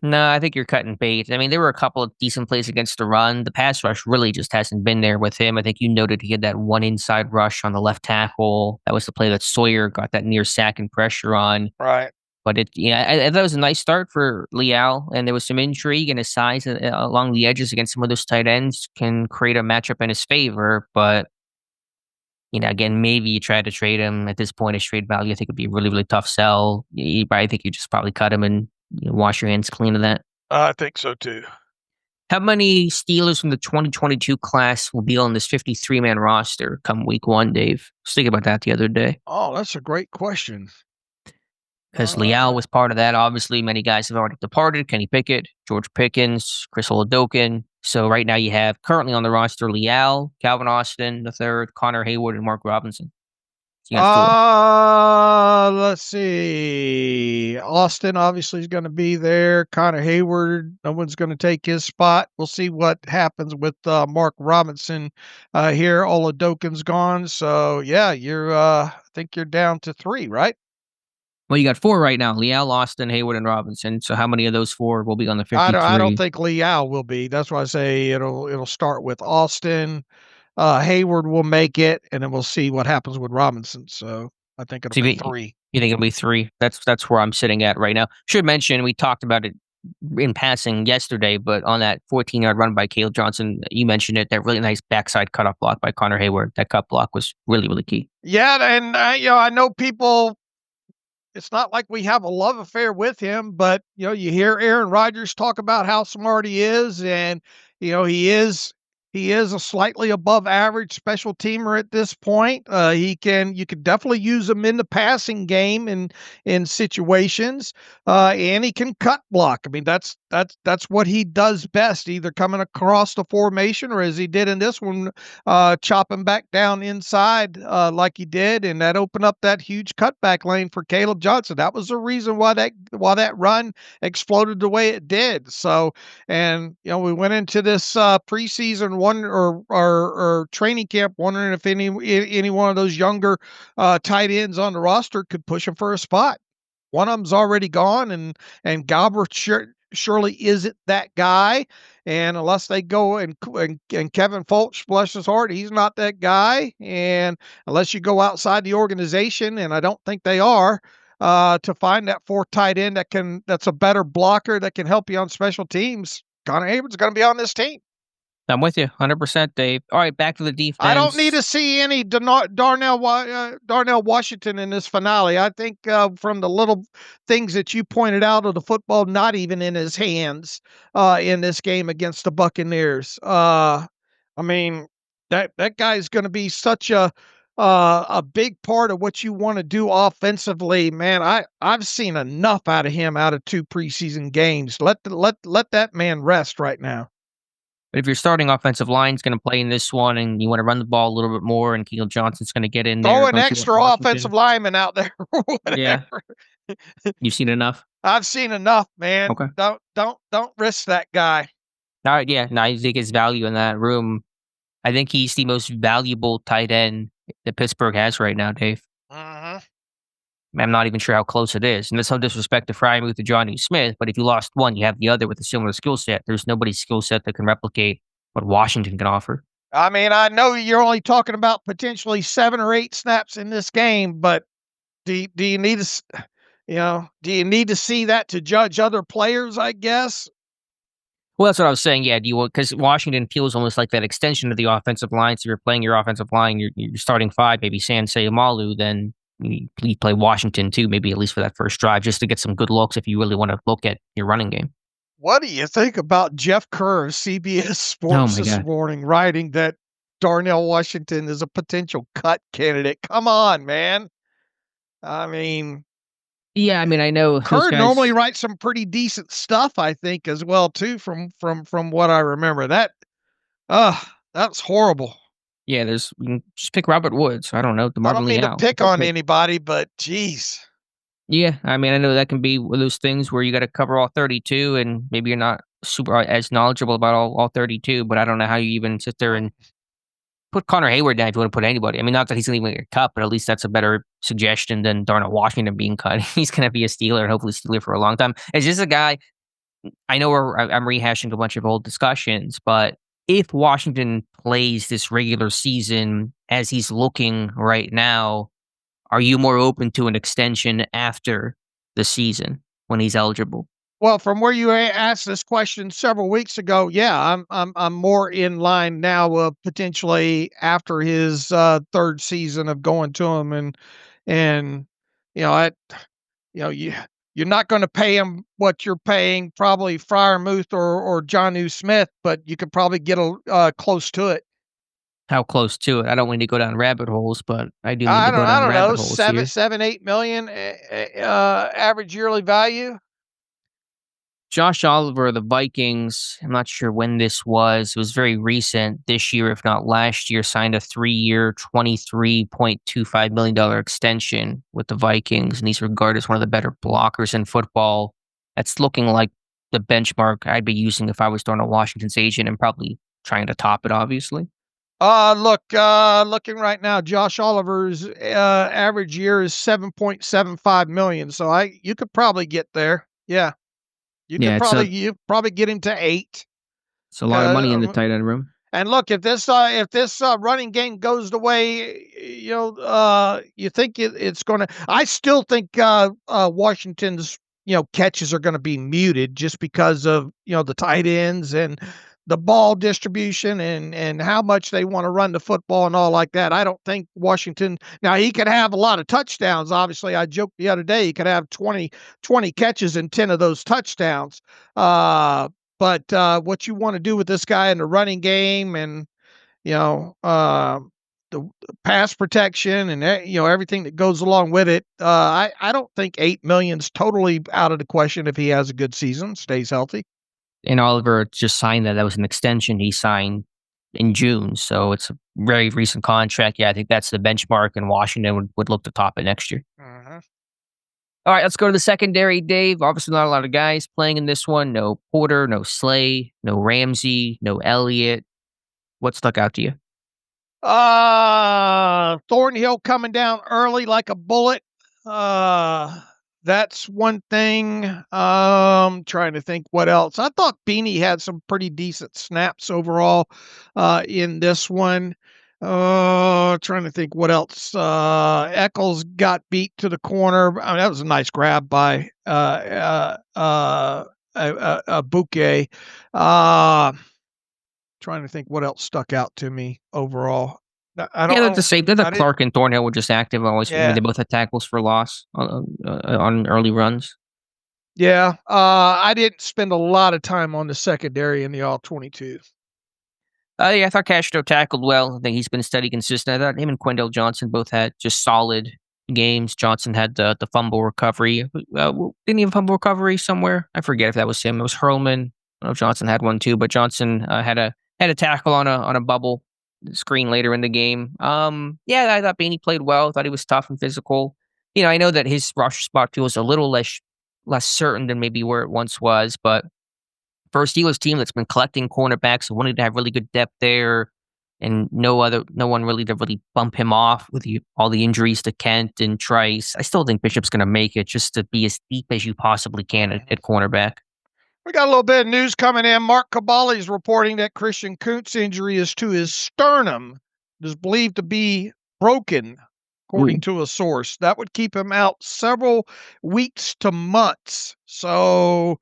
No, I think you're cutting bait. I mean, there were a couple of decent plays against the run. The pass rush really just hasn't been there with him. I think you noted he had that one inside rush on the left tackle. That was the play that Sawyer got that near sack and pressure on. Right. But I thought it was a nice start for Liao, and there was some intrigue, and his size along the edges against some of those tight ends can create a matchup in his favor. But, again, maybe you try to trade him at this point. His trade value, I think, would be a really, really tough sell. I think you just probably cut him and wash your hands clean of that. I think so, too. How many Steelers from the 2022 class will be on this 53-man roster come week one, Dave? I was thinking about that the other day. Oh, that's a great question. Because Liao was part of that. Obviously, many guys have already departed. Kenny Pickett, George Pickens, Chris Oladokun. So right now you have currently on the roster Liao, Calvin Austin III, Connor Hayward, and Mark Robinson. So let's see. Austin obviously is going to be there. Connor Hayward, no one's going to take his spot. We'll see what happens with Mark Robinson here. Oladokun's gone. So yeah, I think you're down to 3, right? Well, you got 4 right now: Liao, Austin, Hayward, and Robinson. So how many of those 4 will be on the 53? I don't think Liao will be. That's why I say it'll start with Austin. Hayward will make it, and then we'll see what happens with Robinson. So I think it'll be 3. You think it'll be 3? That's where I'm sitting at right now. Should mention, we talked about it in passing yesterday, but on that 14-yard run by Caleb Johnson, you mentioned it, that really nice backside cutoff block by Connor Hayward. That cut block was really, really key. Yeah, and I know people. It's not like we have a love affair with him, but you hear Aaron Rodgers talk about how smart he is, and he is He is a slightly above average special teamer at this point. You could definitely use him in the passing game in situations, and he can cut block. I mean, that's what he does best, either coming across the formation or as he did in this one, chopping back down inside like he did, and that opened up that huge cutback lane for Caleb Johnson. That was the reason why that run exploded the way it did. So, and we went into this preseason one or training camp wondering if any one of those younger tight ends on the roster could push him for a spot. One of them's already gone, and Galbraith surely isn't that guy. And unless they go and Kevin Fultz, bless his heart, he's not that guy. And unless you go outside the organization, and I don't think they are, to find that fourth tight end that's a better blocker that can help you on special teams, Connor Hayward's going to be on this team. I'm with you 100%, Dave. All right, back to the defense. I don't need to see any Darnell Washington in this finale. I think from the little things that you pointed out of the football not even in his hands in this game against the Buccaneers. I mean, that guy's going to be such a big part of what you want to do offensively, man. I've seen enough out of him out of 2 preseason games. Let that man rest right now. But if your starting offensive line is going to play in this one and you want to run the ball a little bit more and Caleb Johnson's going to get in there. Throw an extra offensive lineman out there. Yeah. You've seen enough? I've seen enough, man. Okay. Don't risk that guy. All right, yeah. No, I think his value in that room. I think he's the most valuable tight end that Pittsburgh has right now, Dave. Uh-huh. I'm not even sure how close it is. And there's no disrespect to Freiermuth or Johnny Smith, but if you lost one, you have the other with a similar skill set. There's nobody's skill set that can replicate what Washington can offer. I mean, I know you're only talking about potentially 7 or 8 snaps in this game, but do you need to see that to judge other players, I guess? Well, that's what I was saying. Yeah, because Washington feels almost like that extension of the offensive line. So you're playing your offensive line, you're starting 5, maybe Sansei Amalu, then you play Washington too, maybe at least for that first drive, just to get some good looks if you really want to look at your running game. What do you think about Jeff Kerr of CBS Sports this morning writing that Darnell Washington is a potential cut candidate? Come on, man. I mean... Yeah, I mean, I know Kerr normally writes some pretty decent stuff, I think, as well, too, from what I remember. That's horrible. Yeah, you can just pick Robert Woods. I don't know. I don't mean to pick on anybody, but geez. Yeah, I mean, I know that can be one of those things where you got to cover all 32, and maybe you're not super as knowledgeable about all 32, but I don't know how you even sit there and put Connor Hayward down if you want to put anybody. I mean, not that he's going to get cut, but at least that's a better suggestion than Darnell Washington being cut. He's going to be a Steeler and hopefully Steeler for a long time. It's just a guy, I know I'm rehashing a bunch of old discussions, but if Washington plays this regular season as he's looking right now, are you more open to an extension after the season when he's eligible? Well, from where you asked this question several weeks ago, yeah, I'm more in line now, potentially after his 3rd season of going to him, and you're not going to pay him what you're paying probably Freiermuth or Jonnu Smith, but you could probably get close to it. How close to it? I don't want to go down rabbit holes, but I do. I don't know. 7-8 million average yearly value. Josh Oliver of the Vikings, I'm not sure when this was. It was very recent. This year, if not last year, signed a 3-year, $23.25 million extension with the Vikings, and he's regarded as one of the better blockers in football. That's looking like the benchmark I'd be using if I was Darnell Washington's agent and probably trying to top it, obviously. Looking right now, Josh Oliver's average year is $7.75 million, so you could probably get there. Yeah. You probably get him to 8. It's a lot of money in the tight end room. And look, if this running game goes the way you think it's going to, I still think Washington's catches are going to be muted just because of the tight ends and the ball distribution and how much they want to run the football and all like that. I don't think Washington, now he could have a lot of touchdowns. Obviously, I joked the other day, he could have 20 catches and 10 of those touchdowns. But but what you want to do with this guy in the running game and, the pass protection and, everything that goes along with it, I don't think $8 million's totally out of the question if he has a good season, stays healthy. And Oliver just signed that. That was an extension he signed in June. So it's a very recent contract. Yeah, I think that's the benchmark, and Washington would look to top it next year. Uh-huh. All right, let's go to the secondary, Dave. Obviously, not a lot of guys playing in this one. No Porter, no Slay, no Ramsey, no Elliott. What stuck out to you? Thornhill coming down early like a bullet. That's one thing. Trying to think what else. I thought Beanie had some pretty decent snaps overall in this one. Trying to think what else. Eccles got beat to the corner. I mean, that was a nice grab by Bouquet. Trying to think what else stuck out to me overall. I don't. Yeah, that's the same. That I Clark and Thornhill were just active. Always, Yeah. they both had tackles for loss on early runs. Yeah, I didn't spend a lot of time on the secondary in the All-22. Yeah, I thought Castro tackled well. I think he's been steady, consistent. I thought him and Quindell Johnson both had just solid games. Johnson had the fumble recovery. Didn't he have a fumble recovery somewhere? I forget if that was him. It was Hurlman. I don't know if Johnson had one too, but Johnson had a tackle on a bubble screen later in the game. Yeah, I thought Beanie played well. I thought he was tough and physical. I know that his roster spot feels a little less certain than maybe where it once was, but for a Steelers team that's been collecting cornerbacks and wanting to have really good depth there, and no one really to really bump him off with all the injuries to Kent and Trice, I still think Bishop's going to make it just to be as deep as you possibly can at cornerback. We got a little bit of news coming in. Mark Cabali is reporting that Christian Kuntz injury is to his sternum. It is believed to be broken, according to a source. That would keep him out several weeks to months. So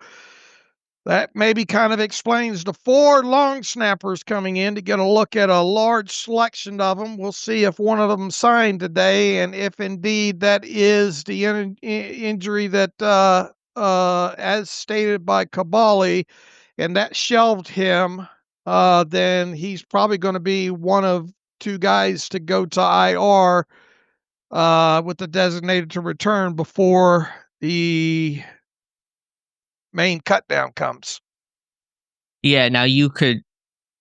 that maybe kind of explains the 4 long snappers coming in to get a look at a large selection of them. We'll see if one of them signed today, and if indeed that is the injury that as stated by Cabali, and that shelved him, then he's probably going to be one of 2 guys to go to IR with the designated to return before the main cut down comes. Yeah, now you can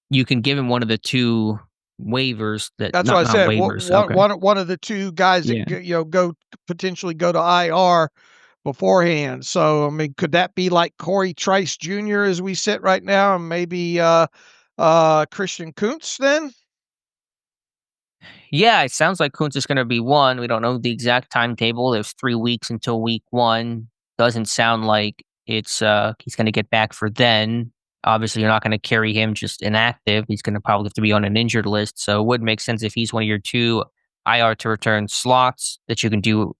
give him one of the 2 waivers. That's what I said. Waivers. One of the 2 guys that potentially go to IR beforehand. So, I mean, could that be like Corey Trice Jr. as we sit right now, and maybe Christian Kuntz then? Yeah, it sounds like Kuntz is going to be one. We don't know the exact timetable. There's 3 weeks until week 1. Doesn't sound like it's he's going to get back for then. Obviously, you're not going to carry him just inactive. He's going to probably have to be on an injured list. So it would make sense if he's one of your 2 IR to return slots that you can do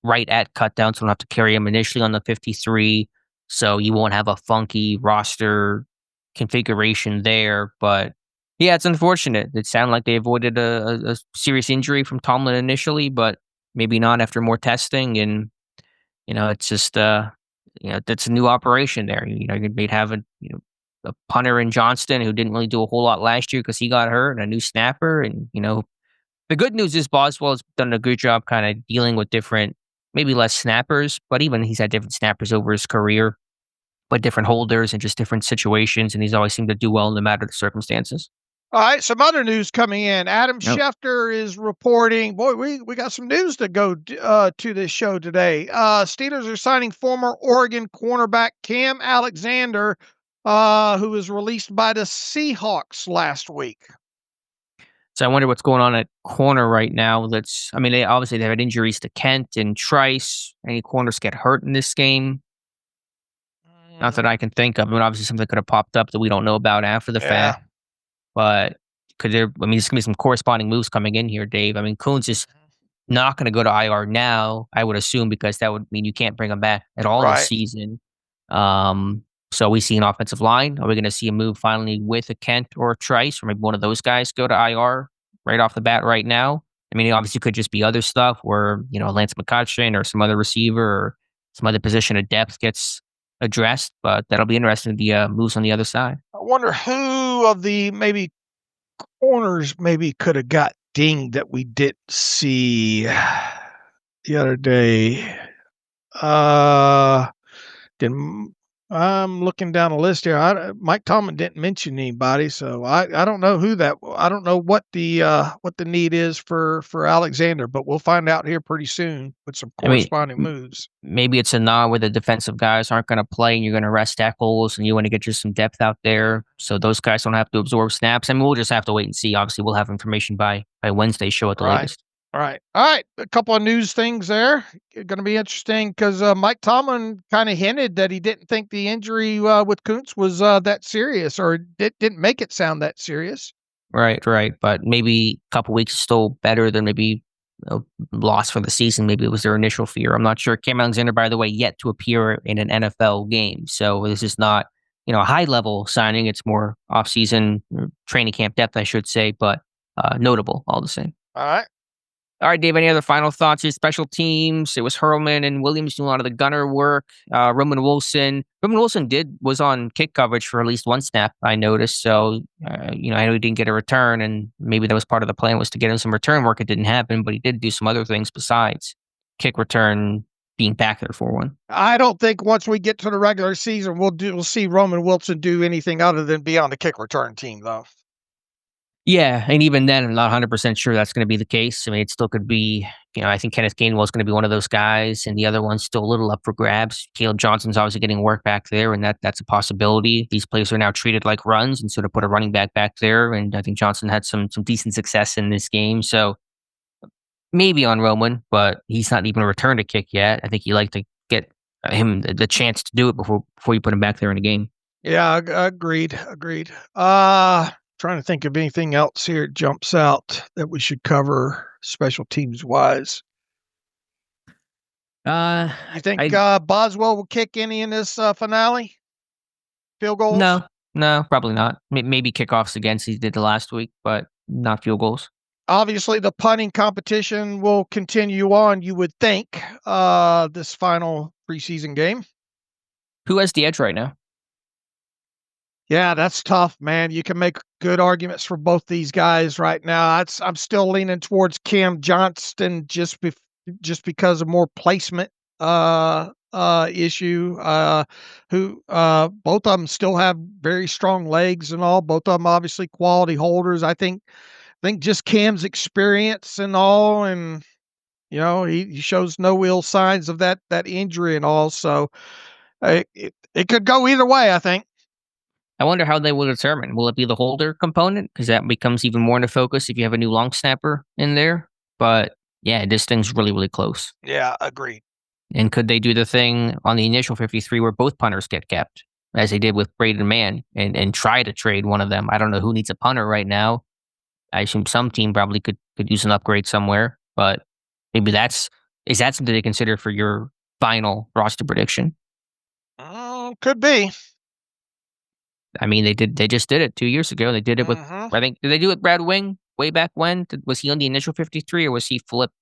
right at cut down, so you don't have to carry him initially on the 53, so you won't have a funky roster configuration there. But yeah, it's unfortunate. It sounded like they avoided a serious injury from Tomlin initially, but maybe not after more testing. And it's just that's a new operation there. You may have a punter in Johnston who didn't really do a whole lot last year because he got hurt, and a new snapper. And the good news is Boswell has done a good job kind of dealing with different, maybe less snappers, but even he's had different snappers over his career, but different holders and just different situations, and he's always seemed to do well no matter the circumstances. All right, some other news coming in. Adam Schefter is reporting. Boy, we got some news to go to this show today. Steelers are signing former Oregon cornerback Kam Alexander, who was released by the Seahawks last week. So I wonder what's going on at corner right now. They had injuries to Kent and Trice. Any corners get hurt in this game? Not that I can think of. I mean, obviously something could have popped up that we don't know about after the fact. But there's going to be some corresponding moves coming in here, Dave. I mean, Kuntz is not going to go to IR now, I would assume, because that would mean you can't bring him back at all this season. So we see an offensive line. Are we going to see a move finally with a Kent or a Trice, or maybe one of those guys go to IR right off the bat right now? I mean, it obviously could just be other stuff where, Lance McCutcheon or some other receiver or some other position of depth gets addressed, but that'll be interesting, the moves on the other side. I wonder who of the maybe corners maybe could have got dinged that we didn't see the other day. Didn't I'm looking down the list here. Mike Tomlin didn't mention anybody, so I don't know who that. I don't know what the need is for Alexander, but we'll find out here pretty soon with some corresponding moves. Maybe it's a nod where the defensive guys aren't going to play, and you're going to rest tackles, and you want to get just some depth out there, so those guys don't have to absorb snaps. I mean, we'll just have to wait and see. Obviously, we'll have information by Wednesday's show at the latest. All right. A couple of news things there. Going to be interesting because Mike Tomlin kind of hinted that he didn't think the injury with Kuntz was that serious, or didn't make it sound that serious. Right. But maybe a couple weeks is still better than maybe loss for the season. Maybe it was their initial fear. I'm not sure. Kam Alexander, by the way, yet to appear in an NFL game. So this is not, a high-level signing. It's more off-season training camp depth, I should say, but notable all the same. All right, Dave, any other final thoughts? His special teams, it was Hurlman and Williams doing a lot of the gunner work. Roman Wilson was on kick coverage for at least one snap, I noticed. So, I know he didn't get a return, and maybe that was part of the plan, was to get him some return work. It didn't happen, but he did do some other things besides kick return, being back there for one. I don't think once we get to the regular season, we'll see Roman Wilson do anything other than be on the kick return team, though. Yeah, and even then, I'm not 100% sure that's going to be the case. I mean, it still could be, I think Kenneth Gainwell is going to be one of those guys, and the other one's still a little up for grabs. Caleb Johnson's obviously getting work back there, and that's a possibility. These plays are now treated like runs, and sort of put a running back there, and I think Johnson had some decent success in this game, so maybe on Roman, but he's not even returned a kick yet. I think you like to get him the chance to do it before you put him back there in a game. Yeah, agreed. Trying to think of anything else here that jumps out that we should cover special teams wise. You think Boswell will kick any in this finale? Field goals? No, probably not. Maybe kickoffs against he did the last week, but not field goals. Obviously, the punting competition will continue on, you would think, this final preseason game. Who has the edge right now? Yeah, that's tough, man. You can make good arguments for both these guys right now. I'm still leaning towards Cam Johnston just because of more placement issue. Who both of them still have very strong legs and all. Both of them obviously quality holders. I think just Cam's experience and all, and he shows no ill signs of that injury and all. So it could go either way, I think. I wonder how they will determine. Will it be the holder component? Because that becomes even more into focus if you have a new long snapper in there. But yeah, this thing's really, really close. Yeah, agreed. And could they do the thing on the initial 53 where both punters get kept, as they did with Braden Mann, and try to trade one of them? I don't know who needs a punter right now. I assume some team probably could use an upgrade somewhere, but maybe is that something they consider for your final roster prediction? Could be. I mean, they just did it 2 years ago. They did it with, I think, did they do it with Brad Wing way back when? Was he on the initial 53 or was he flipped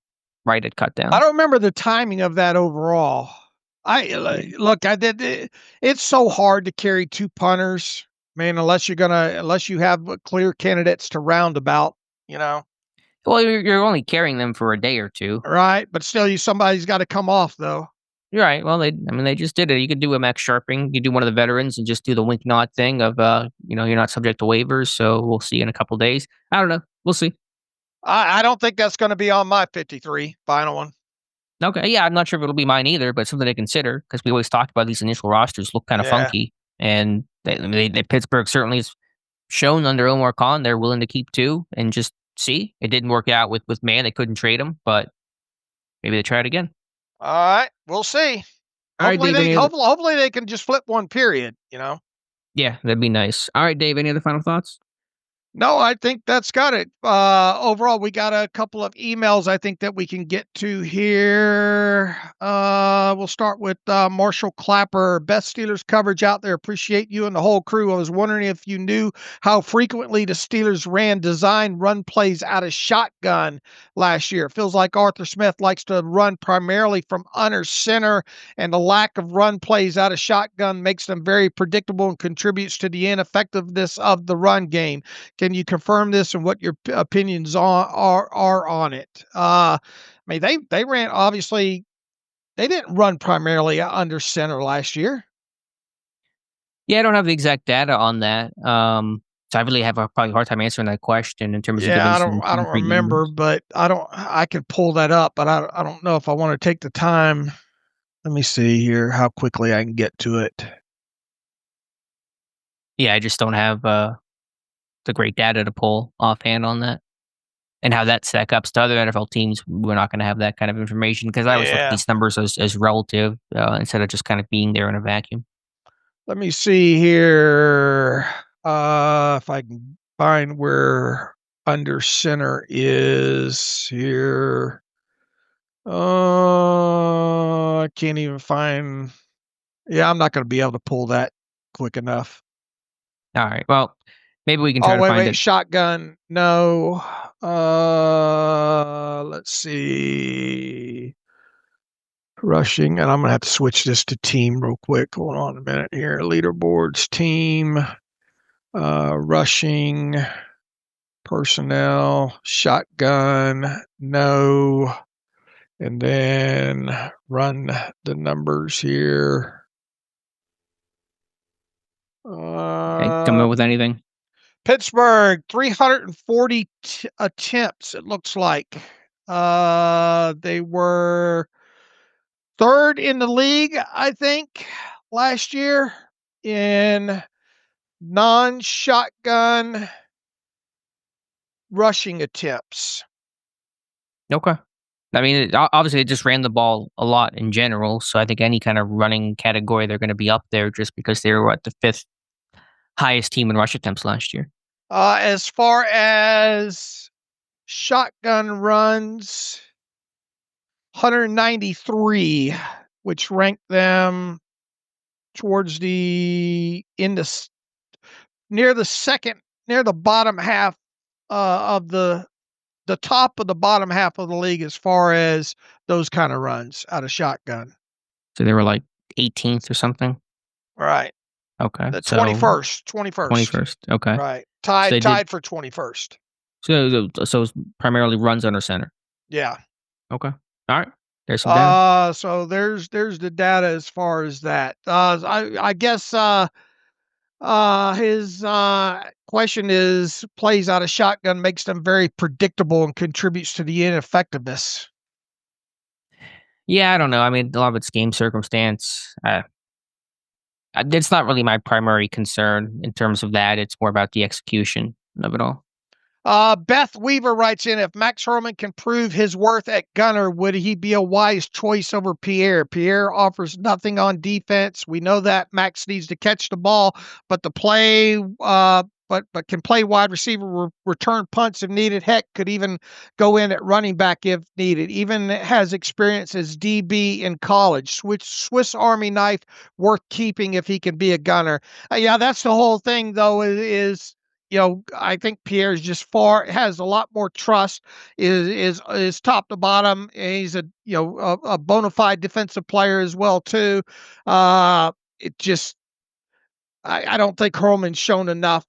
right at cut down? I don't remember the timing of that overall. I did. It's so hard to carry two punters, man, unless you have clear candidates to roundabout, Well, you're only carrying them for a day or two. Right. But still, somebody's got to come off though. You're right. Well, they just did it. You could do a Max Sharping. You do one of the veterans and just do the wink nod thing of, you're not subject to waivers. So we'll see in a couple days. I don't know. We'll see. I don't think that's going to be on my 53 final one. Okay. Yeah. I'm not sure if it'll be mine either, but something to consider because we always talked about these initial rosters look kind of funky, and Pittsburgh certainly has shown under Omar Khan they're willing to keep two and just see. It didn't work out with Mann. They couldn't trade him, but maybe they try it again. All right, we'll see. Hopefully they can just flip one period, Yeah, that'd be nice. All right, Dave, any other final thoughts? No, I think that's got it. Overall, we got a couple of emails I think that we can get to here. We'll start with Marshall Clapper. Best Steelers coverage out there. Appreciate you and the whole crew. I was wondering if you knew how frequently the Steelers ran design run plays out of shotgun last year. Feels like Arthur Smith likes to run primarily from under center, and the lack of run plays out of shotgun makes them very predictable and contributes to the ineffectiveness of the run game. Can you confirm this and what your opinions are on it? I mean, they ran, obviously, they didn't run primarily under center last year. Yeah, I don't have the exact data on that. So I really have probably a hard time answering that question in terms of giving I some don't concrete remember, numbers. but I could pull that up, but I don't know if I want to take the time. Let me see here how quickly I can get to it. Yeah, I just don't have the great data to pull offhand on that. And how that stack up to other NFL teams, we're not going to have that kind of information because I always look at Yeah. these numbers as relative instead of just kind of being there in a vacuum. Let me see here. If I can find where under center is here. I can't even find. Yeah, I'm not going to be able to pull that quick enough. All right. Well, maybe we can try Oh, to find wait. it. Shotgun. No. Let's see. Rushing, and I'm going to have to switch this to team real quick. Hold on a minute here. Leaderboards, team, rushing, personnel, shotgun, no. And then run the numbers here. Come up with anything? Pittsburgh, 340 attempts, it looks like. They were third in the league, I think, last year in non-shotgun rushing attempts. Okay. I mean, obviously, it just ran the ball a lot in general. So I think any kind of running category, they're going to be up there just because they were at the fifth highest team in rush attempts last year. As far as shotgun runs, 193, which ranked them towards the near the bottom half of the top of the bottom half of the league as far as those kind of runs out of shotgun. So they were like 18th or something. Right. Okay. The So 21st. 21st. Okay. Right. So Tied for 21st. So it's primarily runs under center. Yeah. Okay. All right. There's some data. So there's the data as far as that. I guess his question is plays out of shotgun makes them very predictable and contributes to the ineffectiveness. Yeah, I don't know. I mean, a lot of it's game circumstance. It's not really my primary concern in terms of that. It's more about the execution of it all. Beth Weaver writes in, if Max Herman can prove his worth at gunner, would he be a wise choice over Pierre? Pierre offers nothing on defense. We know that Max needs to catch the ball, but the play, but can play wide receiver, return punts if needed. Heck, could even go in at running back if needed. Even has experience as DB in college. Swiss Army knife worth keeping if he can be a gunner. Yeah, that's the whole thing, though, is I think Pierre's just has a lot more trust, is top to bottom. He's a bona fide defensive player as well, too. It just, I don't think Herman's shown enough,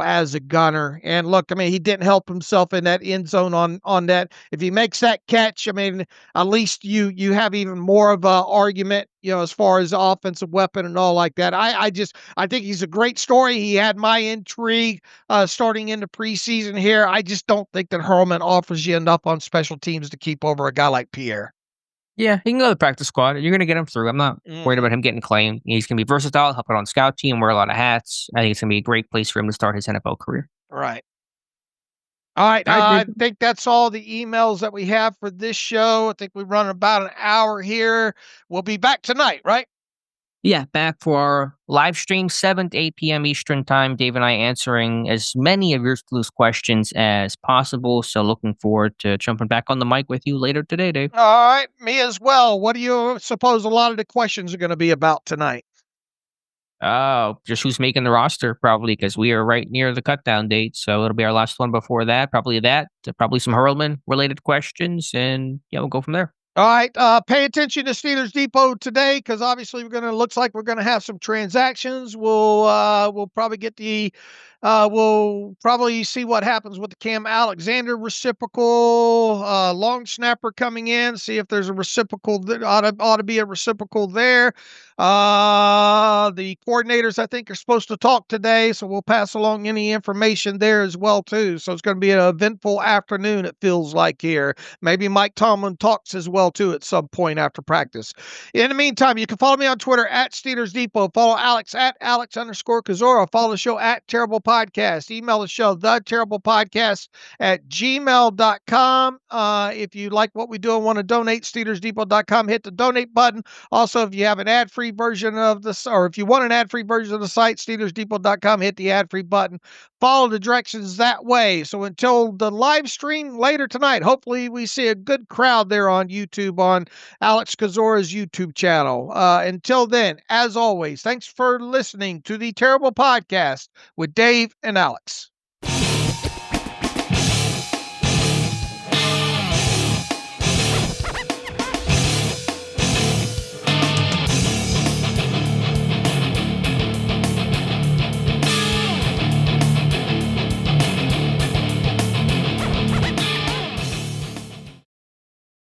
as a gunner. And look, I mean, he didn't help himself in that end zone on that. If he makes that catch, I mean, at least you have even more of a argument, as far as offensive weapon and all like that. I think he's a great story. He had my intrigue starting into preseason here. I just don't think that Herman offers you enough on special teams to keep over a guy like Pierre. Yeah, he can go to the practice squad. You're going to get him through. I'm not worried about him getting claimed. He's going to be versatile, help out on scout team, wear a lot of hats. I think it's going to be a great place for him to start his NFL career. Right. All right. I think that's all the emails that we have for this show. I think we've run about an hour here. We'll be back tonight, right? Yeah, back for our live stream, 7 to 8 p.m. Eastern Time. Dave and I answering as many of your loose questions as possible. So looking forward to jumping back on the mic with you later today, Dave. All right, me as well. What do you suppose a lot of the questions are going to be about tonight? Just who's making the roster, probably, because we are right near the cutdown date. So it'll be our last one before that. Probably some Hurlman related questions. And yeah, we'll go from there. All right, pay attention to Steelers Depot today because obviously looks like we're gonna have some transactions. We'll probably get we'll probably see what happens with the Kam Alexander reciprocal, long snapper coming in. See if there's a reciprocal that ought to be a reciprocal there. The coordinators I think are supposed to talk today, so we'll pass along any information there as well too. So it's going to be an eventful afternoon. It feels like here. Maybe Mike Tomlin talks as well too at some point after practice. In the meantime, you can follow me on Twitter at Steelers Depot. Follow Alex at Alex_Kozora. Follow the show at Terrible Podcast. Email the show, theterriblepodcast at gmail.com. If you like what we do and want to donate, SteelersDepot.com, hit the donate button. Also, if you have an ad-free version of this, or if you want an ad-free version of the site, SteelersDepot.com, hit the ad-free button. Follow the directions that way. So until the live stream later tonight, hopefully we see a good crowd there on YouTube, on Alex Kozora's YouTube channel. Until then, as always, thanks for listening to the Terrible Podcast with Dave and Alex.